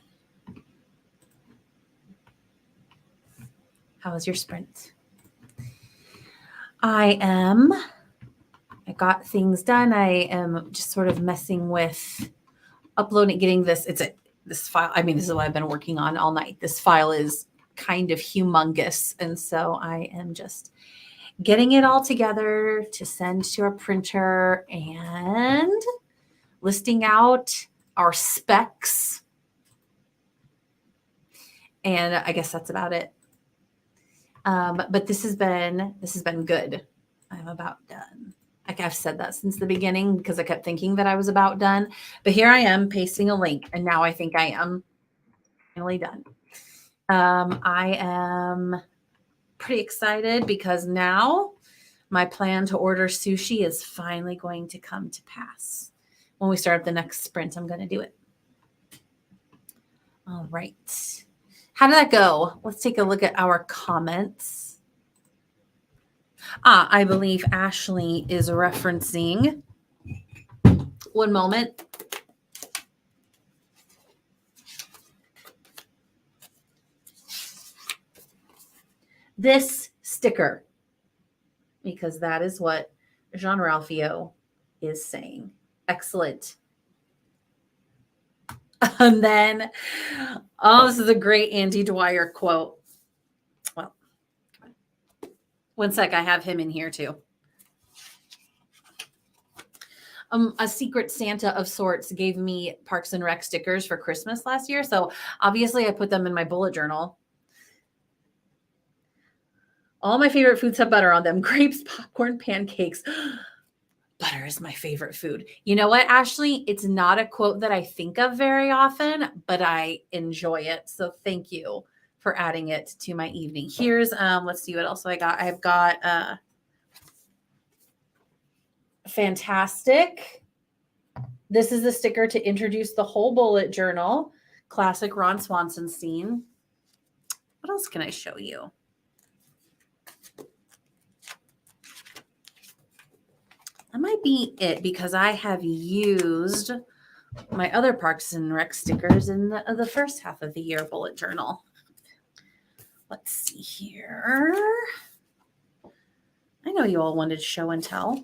How was your sprint? I got things done. I am just sort of messing with uploading, getting this. This file. I mean, this is what I've been working on all night. This file is kind of humongous. And so I am just getting it all together to send to a printer and listing out our specs. And I guess that's about it. But this has been good. I'm about done. Like I've said that since the beginning because I kept thinking that I was about done. But here I am pasting a link, and now I think I am finally done. I am pretty excited because now my plan to order sushi is finally going to come to pass. When we start the next sprint, I'm going to do it. All right. How did that go? Let's take a look at our comments. I believe Ashley is referencing. One moment. This sticker, because that is what Jean Ralphio is saying. Excellent. And then, this is a great Andy Dwyer quote. Well, one sec, I have him in here too. A secret Santa of sorts gave me Parks and Rec stickers for Christmas last year. So obviously I put them in my bullet journal. All my favorite foods have butter on them. Grapes, popcorn, pancakes. Butter is my favorite food. You know what, Ashley? It's not a quote that I think of very often, but I enjoy it. So thank you for adding it to my evening. Here's, let's see what else I got. I've got fantastic. This is a sticker to introduce the whole bullet journal. Classic Ron Swanson scene. What else can I show you? That might be it because I have used my other Parks and Rec stickers in the first half of the year bullet journal. Let's see here. I know you all wanted show and tell.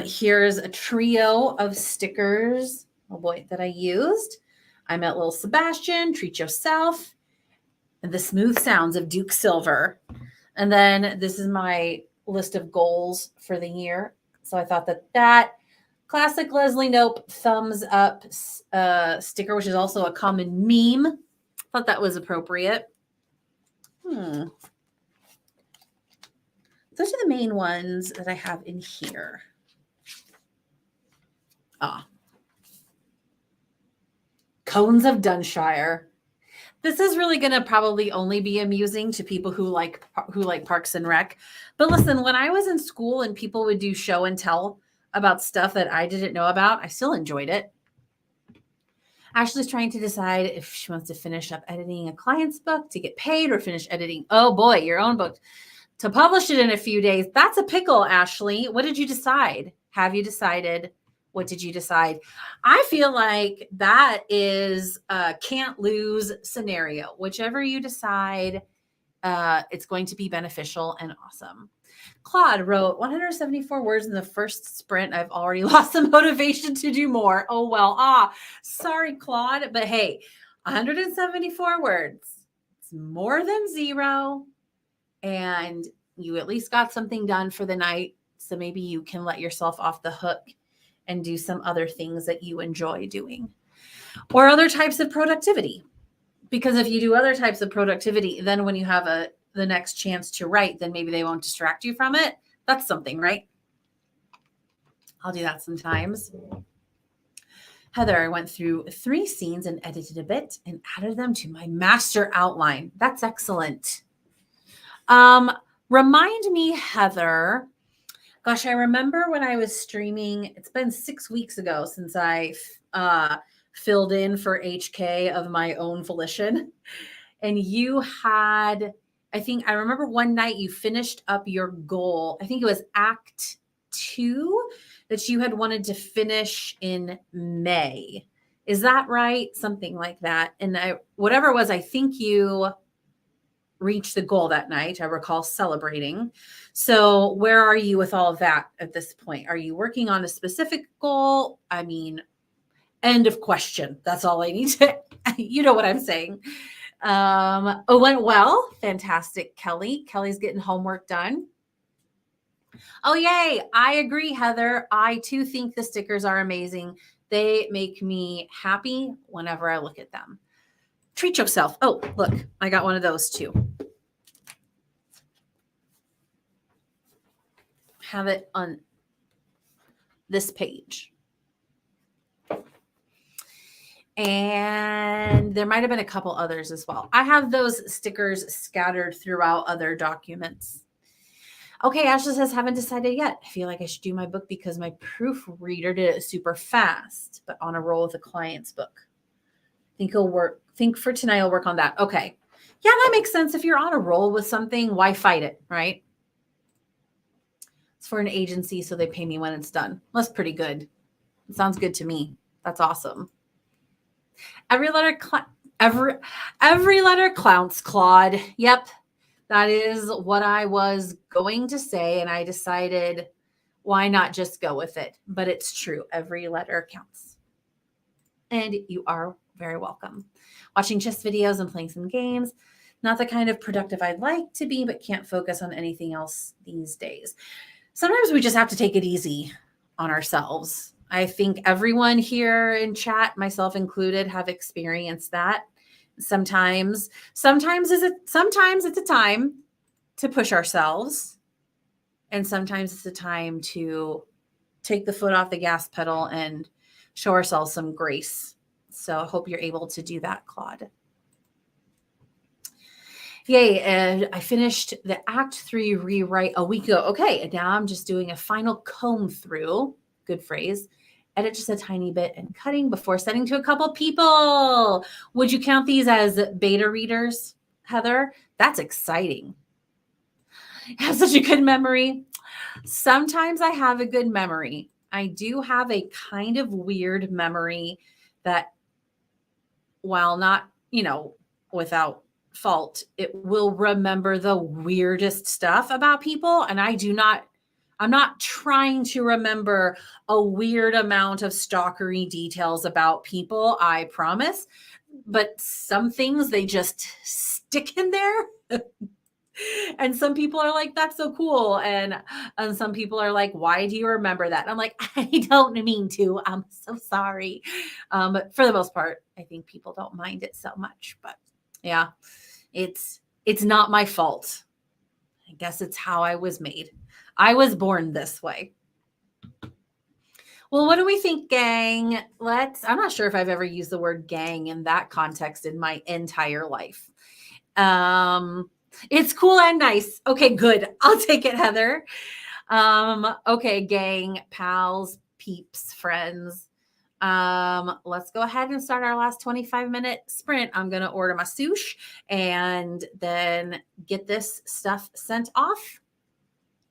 Here's a trio of stickers, oh boy, that I used. I met Little Sebastian, Treat Yourself, and the smooth sounds of Duke Silver. And then this is my list of goals for the year. So I thought that classic Leslie Knope thumbs up sticker, which is also a common meme. Thought that was appropriate. Those are the main ones that I have in here. Cones of Dunshire. This is really going to probably only be amusing to people who like Parks and Rec. But listen, when I was in school and people would do show and tell about stuff that I didn't know about, I still enjoyed it. Ashley's trying to decide if she wants to finish up editing a client's book to get paid or finish editing, oh boy, your own book to publish it in a few days. That's a pickle, Ashley. What did you decide? Have you decided? What did you decide? I feel like that is a can't lose scenario. Whichever you decide, it's going to be beneficial and awesome. Claude wrote 174 words in the first sprint. I've already lost the motivation to do more. Oh, well, sorry, Claude. But hey, 174 words. It's more than zero. And you at least got something done for the night. So maybe you can let yourself off the hook and do some other things that you enjoy doing or other types of productivity. Because if you do other types of productivity, then when you have the next chance to write, then maybe they won't distract you from it. That's something, right? I'll do that sometimes. Heather, I went through 3 scenes and edited a bit and added them to my master outline. That's excellent. Remind me, Heather. Gosh, I remember when I was streaming, it's been 6 weeks ago since I filled in for HK of my own volition. And you had, I remember one night you finished up your goal. I think it was Act 2 that you had wanted to finish in May. Is that right? Something like that. And whatever it was, I think you reached the goal that night. I recall celebrating. So where are you with all of that at this point? Are you working on a specific goal? I mean, end of question. That's all I need to, you know what I'm saying. It went well. Fantastic, Kelly. Kelly's getting homework done. Oh, yay. I agree, Heather. I too think the stickers are amazing. They make me happy whenever I look at them. Treat yourself. Oh, look, I got one of those too. Have it on this page. And there might have been a couple others as well. I have those stickers scattered throughout other documents. Okay, Ashley says, haven't decided yet. I feel like I should do my book because my proofreader did it super fast, but on a roll with a client's book. Think for tonight I'll work on that. Okay. Yeah, that makes sense. If you're on a roll with something, why fight it, right? It's for an agency, so they pay me when it's done. That's pretty good. It sounds good to me. That's awesome. Every letter counts, Claude. Yep. That is what I was going to say, and I decided why not just go with it? But it's true. Every letter counts. And you are very welcome. Watching chess videos and playing some games. Not the kind of productive I'd like to be, but can't focus on anything else these days. Sometimes we just have to take it easy on ourselves. I think everyone here in chat, myself included, have experienced that. Sometimes it's a time to push ourselves, and sometimes it's a time to take the foot off the gas pedal and show ourselves some grace. So I hope you're able to do that, Claude. Yay, and I finished the Act 3 rewrite a week ago. Okay, and now I'm just doing a final comb through, good phrase, edit just a tiny bit and cutting before sending to a couple people. Would you count these as beta readers, Heather? That's exciting. I have such a good memory. Sometimes I have a good memory. I do have a kind of weird memory that, while not, without fault, it will remember the weirdest stuff about people. And I'm not trying to remember a weird amount of stalkery details about people, I promise. But some things, they just stick in there. And some people are like, that's so cool. And some people are like, why do you remember that? And I'm like, I don't mean to. I'm so sorry. But for the most part, I think people don't mind it so much. But yeah, it's not my fault. I guess it's how I was made. I was born this way. Well, what do we think, gang? I'm not sure if I've ever used the word gang in that context in my entire life. It's cool and nice. Okay, good. I'll take it, Heather. Okay, gang, pals, peeps, friends. Let's go ahead and start our last 25-minute sprint. I'm going to order my sushi and then get this stuff sent off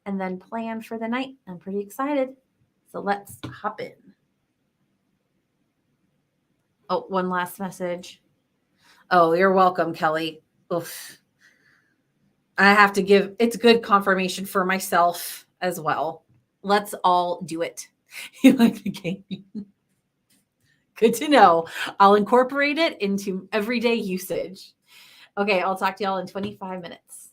and then plan for the night. I'm pretty excited. So let's hop in. Oh, one last message. Oh, you're welcome, Kelly. Oof. I have to give, it's good confirmation for myself as well. Let's all do it. You like the game? Good to know. I'll incorporate it into everyday usage. Okay, I'll talk to y'all in 25 minutes.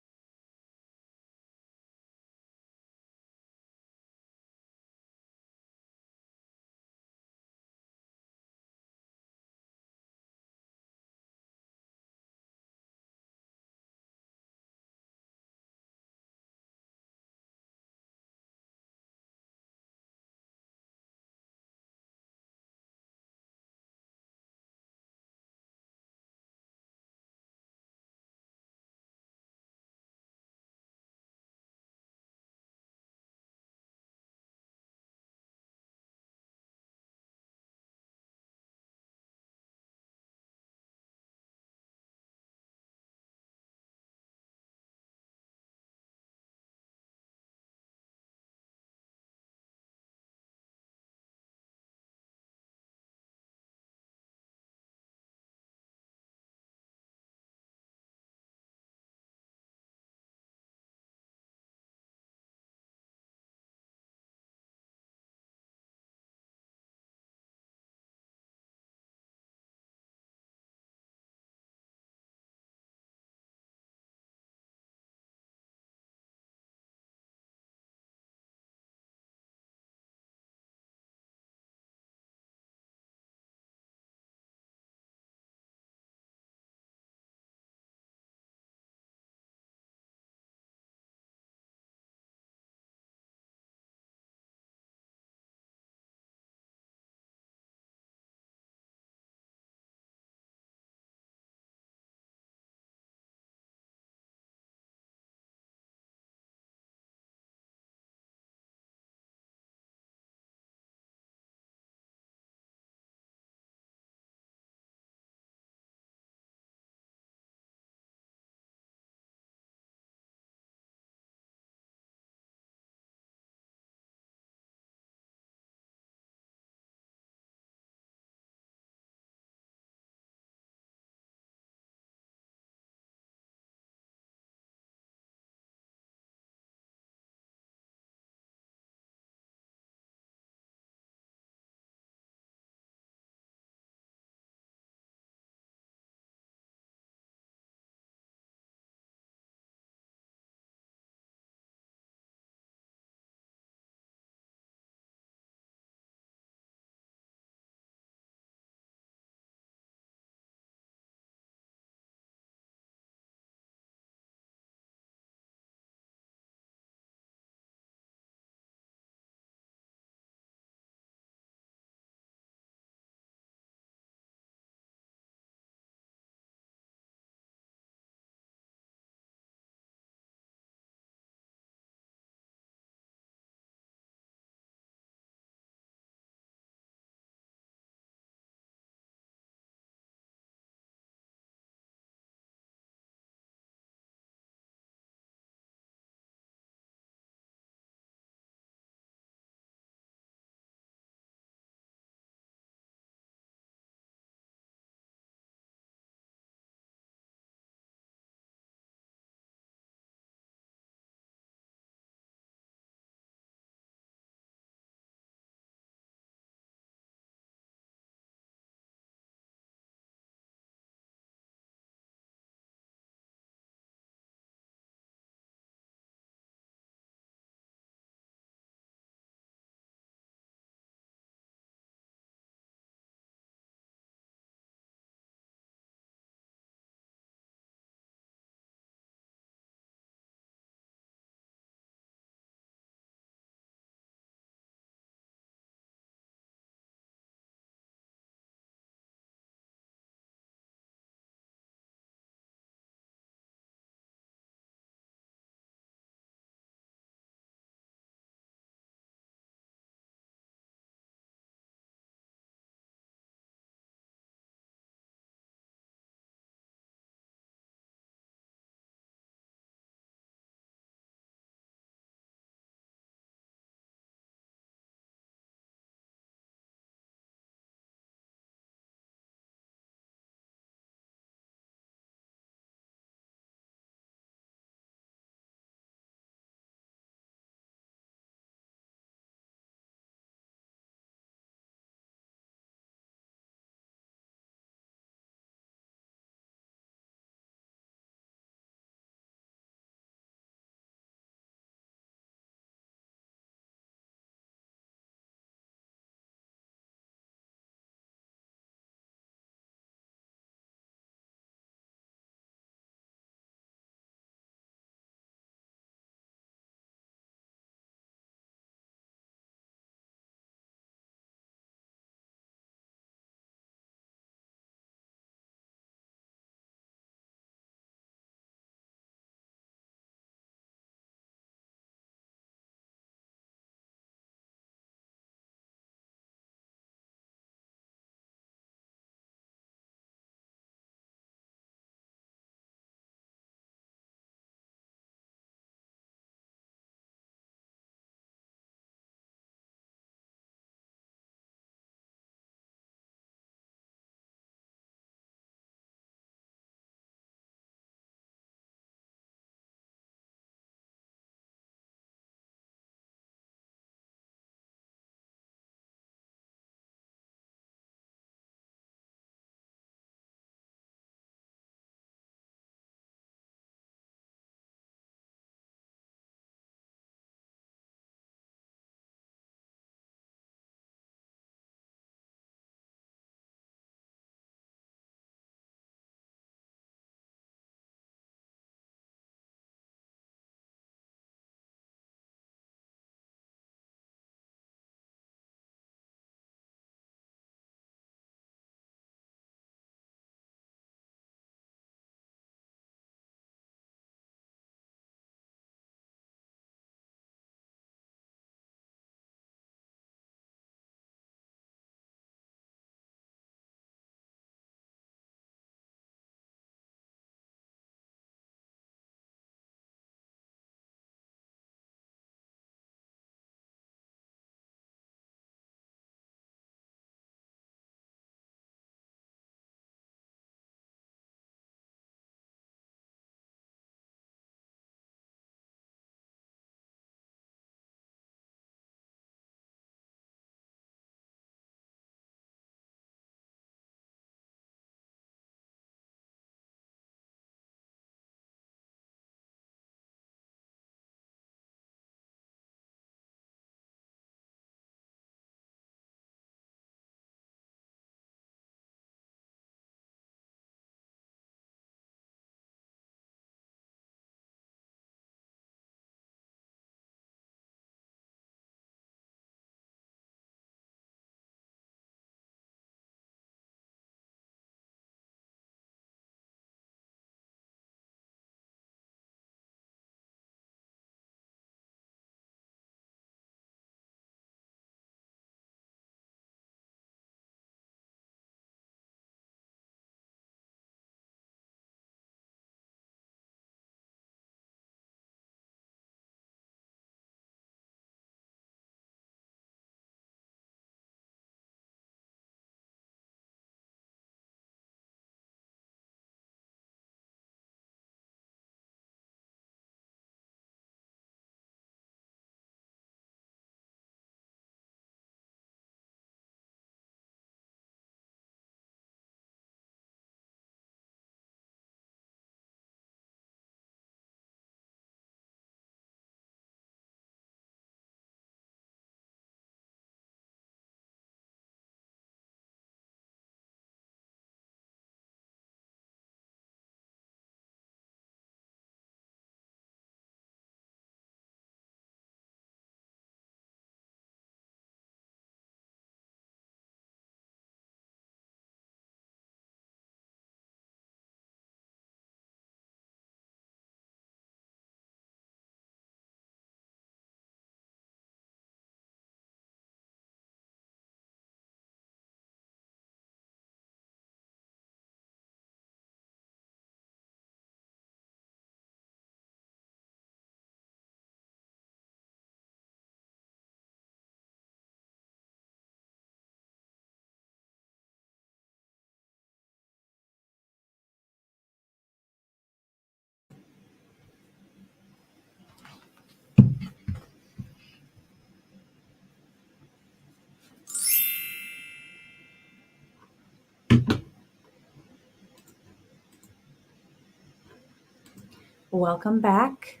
Welcome back.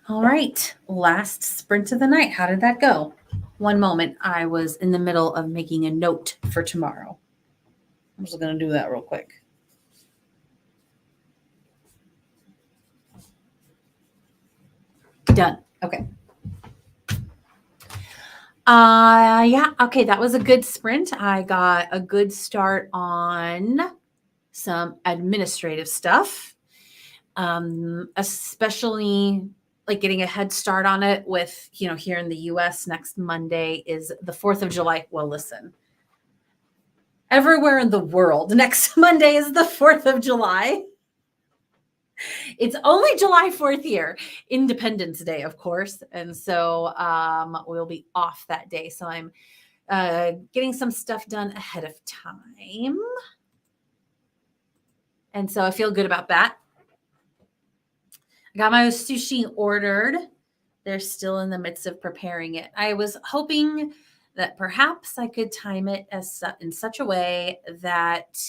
All right, last sprint of the night. How did that go? One moment. I was in the middle of making a note for tomorrow. I'm just going to do that real quick. Done. Okay. Yeah, okay, that was a good sprint. I got a good start on some administrative stuff. Especially like getting a head start on it with, here in the US next Monday is the 4th of July. Well, listen, everywhere in the world, next Monday is the 4th of July. It's only July 4th here, Independence Day, of course. And so we'll be off that day. So I'm getting some stuff done ahead of time. And so I feel good about that. I got my sushi ordered. They're still in the midst of preparing it. I was hoping that perhaps I could time it in such a way that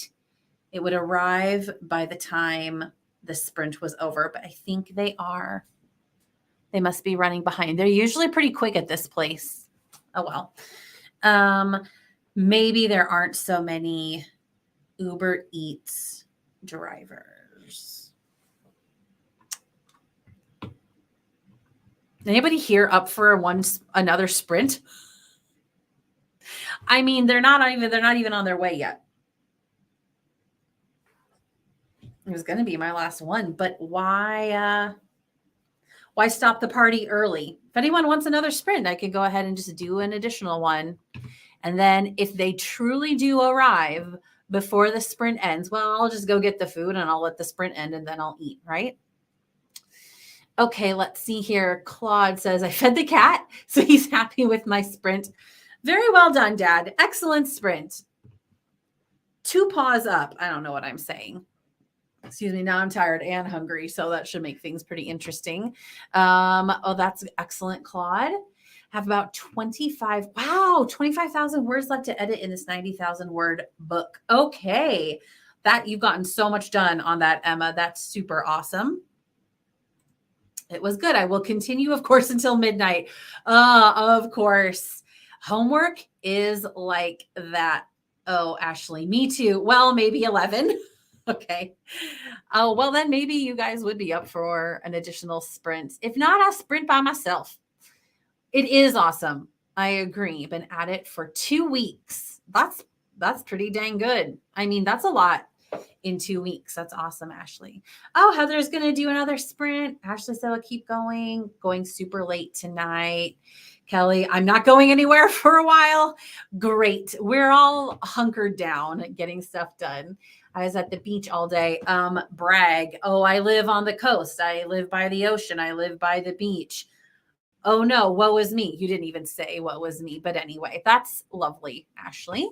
it would arrive by the time the sprint was over, but I think they are. They must be running behind. They're usually pretty quick at this place. Oh, well. Maybe there aren't so many Uber Eats drivers. Anybody here up for another sprint? I mean, they're not even on their way yet. It was going to be my last one, but why stop the party early? If anyone wants another sprint, I could go ahead and just do an additional one. And then if they truly do arrive before the sprint ends, well, I'll just go get the food and I'll let the sprint end and then I'll eat, right? Okay, let's see here. Claude says, I fed the cat, so he's happy with my sprint. Very well done, Dad. Excellent sprint. 2 paws up. I don't know what I'm saying. Excuse me. Now I'm tired and hungry, so that should make things pretty interesting. Oh, that's excellent, Claude. Have about 25,000 words left to edit in this 90,000 word book. Okay. That you've gotten so much done on that, Emma. That's super awesome. It was good. I will continue, of course, until midnight. Of course. Homework is like that. Oh, Ashley, me too. Well, maybe 11. Okay. Oh, well, then maybe you guys would be up for an additional sprint. If not, I'll sprint by myself. It is awesome. I agree. Been at it for 2 weeks. That's pretty dang good. I mean, that's a lot in 2 weeks. That's awesome, Ashley. Oh, Heather's going to do another sprint. Ashley said, I'll keep going super late tonight. Kelly, I'm not going anywhere for a while. Great. We're all hunkered down getting stuff done. I was at the beach all day. Brag. Oh, I live on the coast. I live by the ocean. I live by the beach. Oh no, woe is me. You didn't even say what was me. But anyway, that's lovely, Ashley.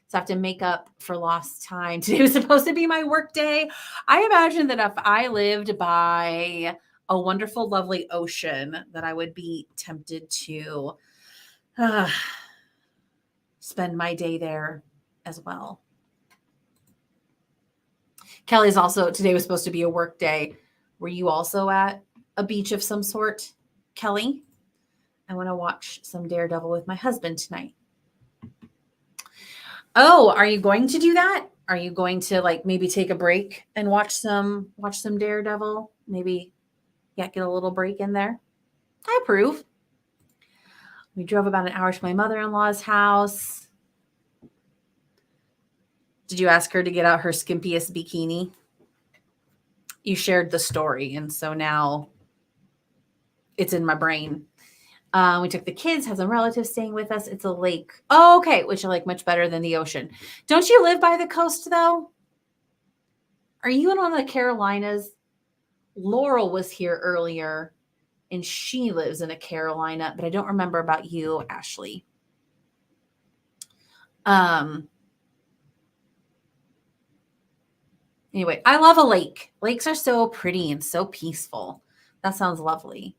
So I have to make up for lost time. Today was supposed to be my work day. I imagine that if I lived by a wonderful, lovely ocean, that I would be tempted to spend my day there as well. Kelly's also, today was supposed to be a work day. Were you also at a beach of some sort, Kelly? I want to watch some Daredevil with my husband tonight. Oh, are you going to do that? Are you going to like maybe take a break and watch some Daredevil? Maybe get a little break in there. I approve. We drove about an hour to my mother-in-law's house. Did you ask her to get out her skimpiest bikini? You shared the story, and so now it's in my brain. We took the kids, have some relatives staying with us. It's a lake. Oh, okay, which I like much better than the ocean. Don't you live by the coast, though? Are you in one of the Carolinas? Laurel was here earlier, and she lives in a Carolina, but I don't remember about you, Ashley. Anyway, I love a lake. Lakes are so pretty and so peaceful. That sounds lovely.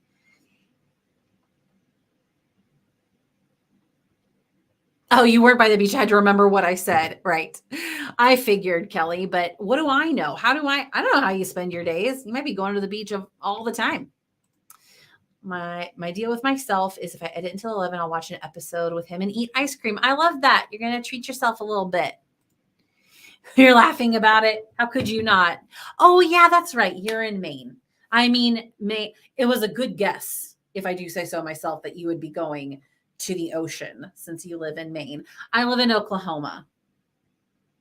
Oh, you weren't by the beach. I had to remember what I said. Right. I figured, Kelly, but what do I know? I don't know how you spend your days. You might be going to the beach all the time. My deal with myself is if I edit until 11, I'll watch an episode with him and eat ice cream. I love that. You're going to treat yourself a little bit. You're laughing about it. How could you not? Oh, yeah, that's right. You're in Maine. I mean, it was a good guess, if I do say so myself, that you would be going to the ocean since you live in Maine. I live in Oklahoma.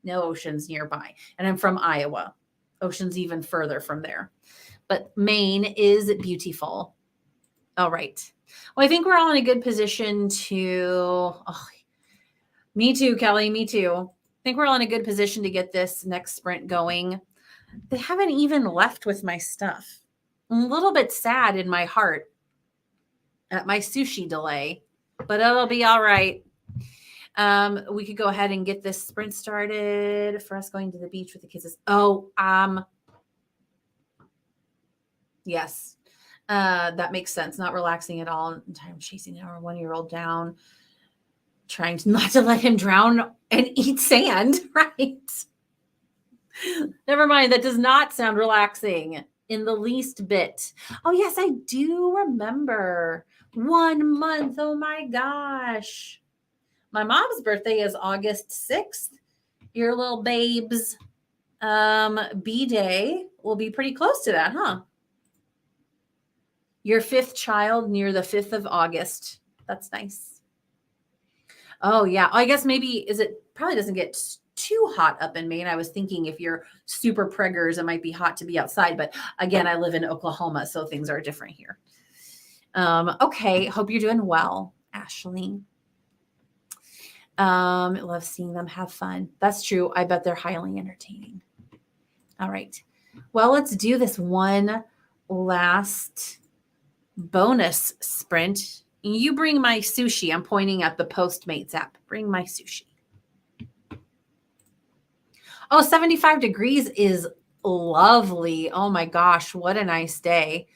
No oceans nearby. And I'm from Iowa. Ocean's even further from there. But Maine is beautiful. All right. Well, I think we're all in a good position to. Oh, me too, Kelly. Me too. I think we're all in a good position to get this next sprint going. They haven't even left with my stuff. I'm a little bit sad in my heart at my sushi delay, but it'll be all right. We could go ahead and get this sprint started for us going to the beach with the kids. Yes. That makes sense. Not relaxing at all. I'm chasing our 1-year-old down, trying not to let him drown and eat sand, right? Never mind. That does not sound relaxing in the least bit. Oh, yes, I do remember. 1 month. Oh my gosh. My mom's birthday is August 6th. Your little babe's B-Day will be pretty close to that, huh? Your 5th child near the 5th of August. That's nice. Oh, yeah. I guess maybe probably doesn't get too hot up in Maine. I was thinking if you're super preggers, it might be hot to be outside. But again, I live in Oklahoma, so things are different here. Okay. Hope you're doing well, Ashley. Love seeing them have fun. That's true. I bet they're highly entertaining. All right. Well, let's do this one last bonus sprint. You bring my sushi. I'm pointing at the Postmates app. Bring my sushi. Oh, 75 degrees is lovely. Oh my gosh, what a nice day.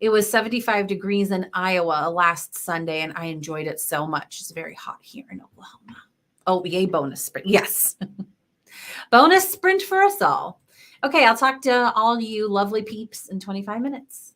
It was 75 degrees in Iowa last Sunday, and I enjoyed it so much. It's very hot here in Oklahoma. Oh, yay, bonus sprint. Yes. Bonus sprint for us all. Okay, I'll talk to all you lovely peeps in 25 minutes.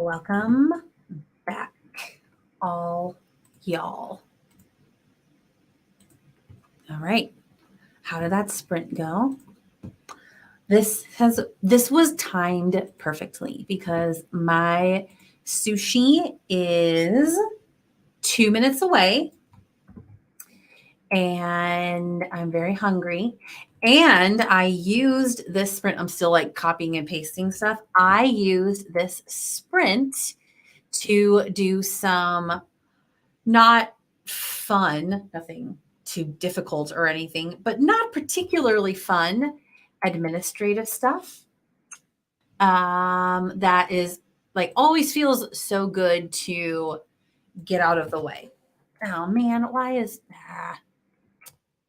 Welcome back, all y'all. All right. How did that sprint go? This was timed perfectly because my sushi is 2 minutes away and I'm very hungry. And I used this sprint. I'm still like copying and pasting stuff. I used this sprint to do some not fun, nothing too difficult or anything, but not particularly fun administrative stuff. That is like always feels so good to get out of the way. Oh man, why is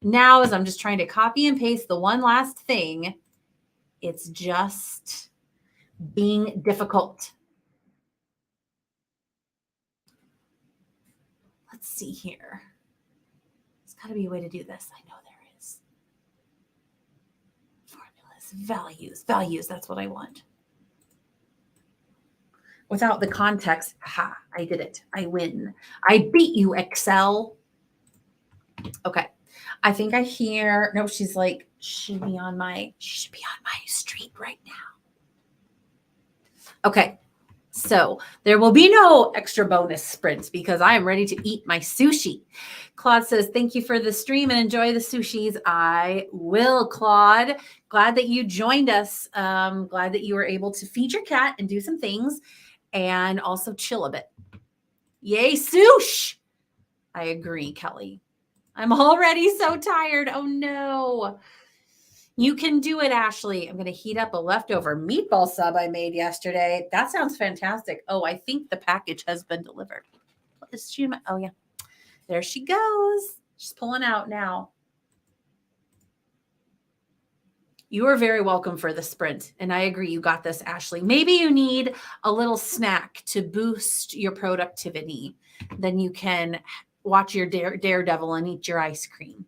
now as I'm just trying to copy and paste the one last thing, it's just being difficult. Let's see here. There's got to be a way to do this. I know there is. Formulas, values. That's what I want. Without the context, aha, I did it. I win. I beat you, Excel. Okay. I think I hear, no, she's like, she should be on my street right now. Okay. So there will be no extra bonus sprints because I am ready to eat my sushi. Claude says, thank you for the stream and enjoy the sushis. I will, Claude. Glad that you joined us. Glad that you were able to feed your cat and do some things and also chill a bit. Yay, sush. I agree, Kelly. I'm already so tired. Oh no. You can do it, Ashley. I'm going to heat up a leftover meatball sub I made yesterday. That sounds fantastic. Oh, I think the package has been delivered. What is she? Oh, yeah. There she goes. She's pulling out now. You are very welcome for the sprint. And I agree. You got this, Ashley. Maybe you need a little snack to boost your productivity. Then you can watch your Daredevil and eat your ice cream.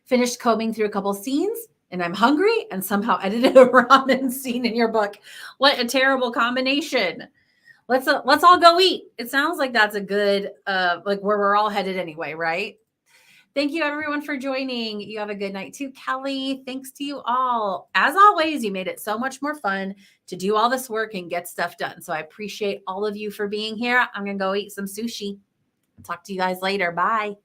Finished combing through a couple scenes and I'm hungry and somehow edited a ramen scene in your book. What a terrible combination. Let's all go eat. It sounds like that's a good, like where we're all headed anyway, right? Thank you everyone for joining. You have a good night too, Kelly. Thanks to you all. As always, you made it so much more fun to do all this work and get stuff done. So I appreciate all of you for being here. I'm going to go eat some sushi. Talk to you guys later. Bye.